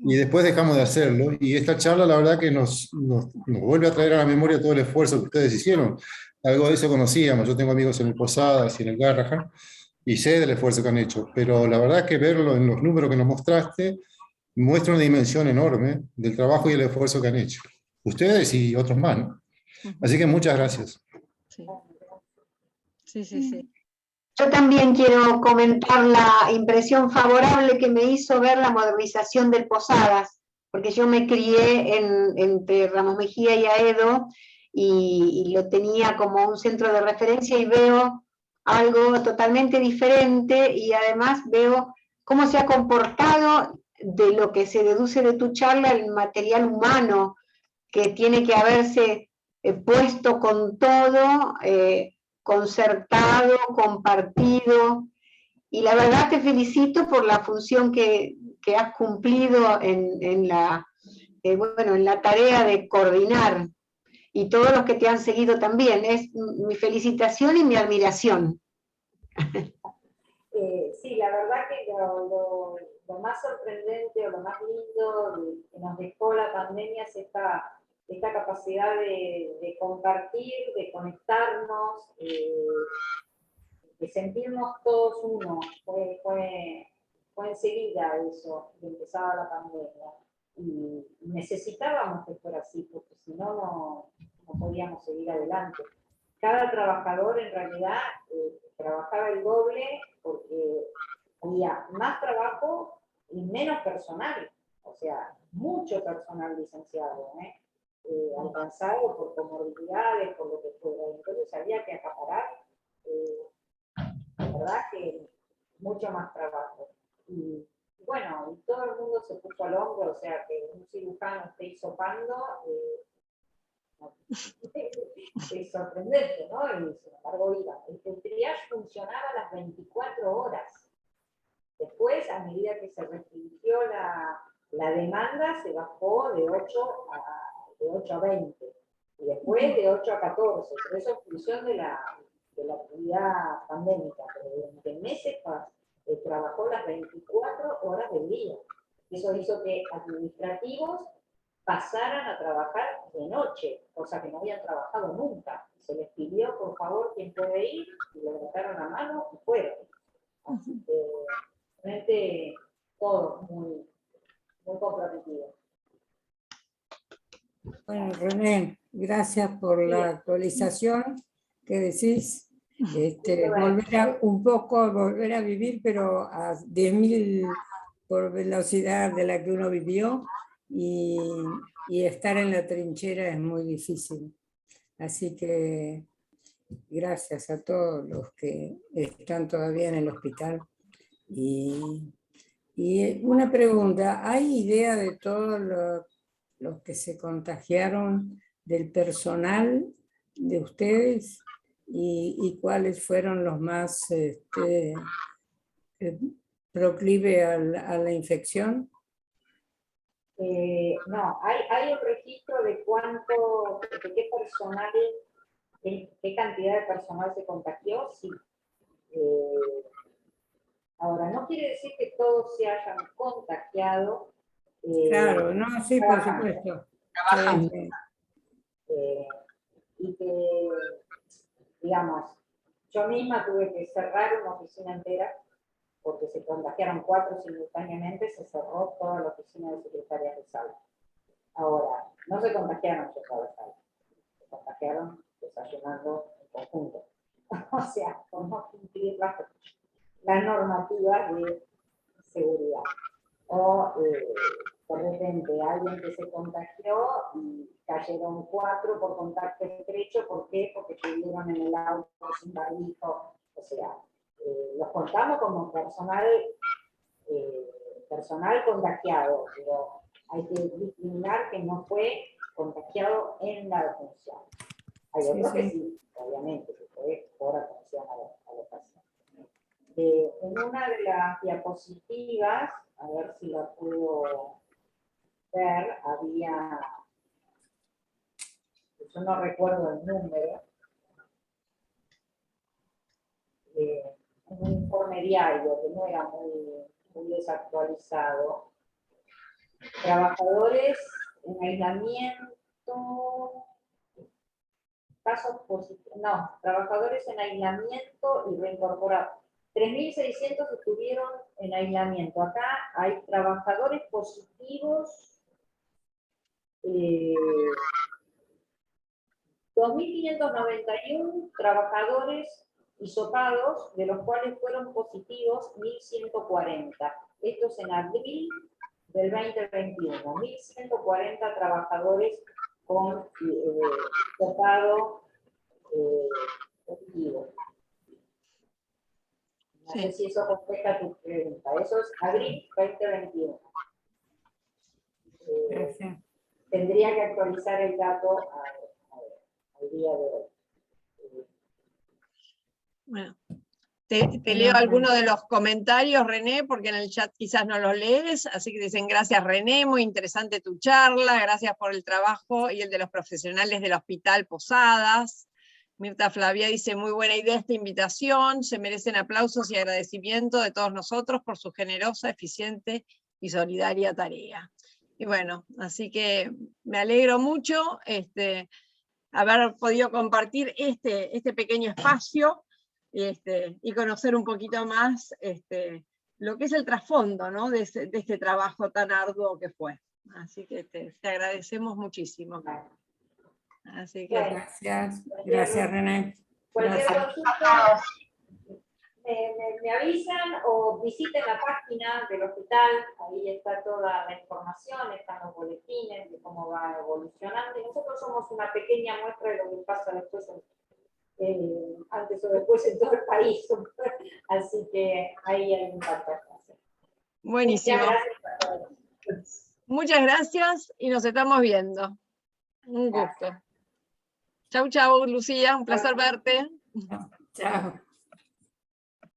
y después dejamos de hacerlo. Y esta charla, la verdad que nos vuelve a traer a la memoria todo el esfuerzo que ustedes hicieron. Algo de eso conocíamos, yo tengo amigos en el Posadas y en el Garrahan, y sé del esfuerzo que han hecho, pero la verdad que verlo en los números que nos mostraste muestra una dimensión enorme del trabajo y el esfuerzo que han hecho. Ustedes y otros más, ¿no? Así que muchas gracias. Sí. Yo también quiero comentar la impresión favorable que me hizo ver la modernización del Posadas, porque yo me crié entre Ramos Mejía y Aedo, y lo tenía como un centro de referencia, y veo algo totalmente diferente y además veo cómo se ha comportado de lo que se deduce de tu charla el material humano que tiene que haberse puesto con todo, concertado, compartido, y la verdad te felicito por la función que has cumplido en la tarea de coordinar, y todos los que te han seguido también. Es mi felicitación y mi admiración. Sí, la verdad que lo más sorprendente o lo más lindo que nos dejó la pandemia es esta capacidad de compartir, de conectarnos, de sentirnos todos uno. Fue enseguida eso, que empezaba la pandemia. Y necesitábamos que fuera así, porque si no, no podíamos seguir adelante. Cada trabajador en realidad trabajaba el doble porque había más trabajo y menos personal, o sea, mucho personal licenciado, alcanzado por comorbilidades, por lo que fuera. Entonces había que acaparar, la verdad que mucho más trabajo. Y bueno, y todo el mundo se puso al hombro, o sea, que un cirujano esté hisopando, es sorprendente, ¿no? Y sin embargo iba. El triage funcionaba a las 24 horas. Después, a medida que se restringió la demanda, se bajó de 8 a 20. Y después de 8 a 14. Pero eso en función de la actividad pandémica. Pero durante meses trabajó las 24 horas del día. Eso hizo que administrativos pasaran a trabajar de noche, cosa que no habían trabajado nunca. Se les pidió, por favor, quién puede ir, y le levantaron la mano y fueron. Así que, realmente, todo muy, muy comprometido. Bueno, René, gracias por la actualización que decís. Volver a vivir, pero a 10.000 por velocidad de la que uno vivió, y estar en la trinchera es muy difícil. Así que gracias a todos los que están todavía en el hospital. Y una pregunta, ¿hay idea de todos los que se contagiaron, del personal de ustedes, y cuáles fueron los más proclive a la infección? No, hay un registro de qué personal, qué cantidad de personal se contagió, sí. Ahora, no quiere decir que todos se hayan contagiado. Claro, no, sí, por supuesto. Y que, digamos, yo misma tuve que cerrar una oficina entera porque se contagiaron 4 simultáneamente, se cerró toda la oficina de secretarias de salud. Ahora, no se contagiaron secretarias de salud, se contagiaron desayunando en conjunto. O sea, por no cumplir las normativas de seguridad. O de repente alguien que se contagió y cayeron 4 por contacto estrecho. ¿Por qué? Porque estuvieron en el auto sin barbijo. O sea, los contamos como personal contagiado, pero hay que discriminar que no fue contagiado en la defunción. Hay otros que sí, obviamente, que fue por atención a los pacientes. En una de las diapositivas, a ver si la puedo ver, había, yo no recuerdo el número, un informe diario que no era muy desactualizado. Trabajadores en aislamiento, casos positivos, no, trabajadores en aislamiento y reincorporados. 3.600 estuvieron en aislamiento. Acá hay trabajadores positivos, 2.591 trabajadores hisopados, de los cuales fueron positivos 1.140. Esto es en abril del 2021. 1.140 trabajadores con hisopado positivo. No Sí. sé si eso contesta tu pregunta. Eso es abril 2021. Gracias. Tendría que actualizar el dato al día de hoy. Bueno, te Bueno, leo algunos de los comentarios, René, porque en el chat quizás no los lees, así que dicen gracias René, muy interesante tu charla, gracias por el trabajo y el de los profesionales del Hospital Posadas. Mirta Flavia dice, muy buena idea esta invitación, se merecen aplausos y agradecimiento de todos nosotros por su generosa, eficiente y solidaria tarea. Y bueno, así que me alegro mucho haber podido compartir este pequeño espacio y conocer un poquito más lo que es el trasfondo, ¿no? de este trabajo tan arduo que fue. Así que te agradecemos muchísimo. Así que Bueno, Gracias, gracias René. cualquier Gracias. consulta me avisan o visiten la página del hospital, ahí está toda la información, están los boletines de cómo va evolucionando, y nosotros somos una pequeña muestra de lo que pasa después, antes o después en todo el país, así que ahí hay un tanto que hacer. buenísimo. Muchas gracias a todos. Muchas gracias y nos estamos viendo. Un gusto. Chau, chau, Lucía, un placer verte. Chao.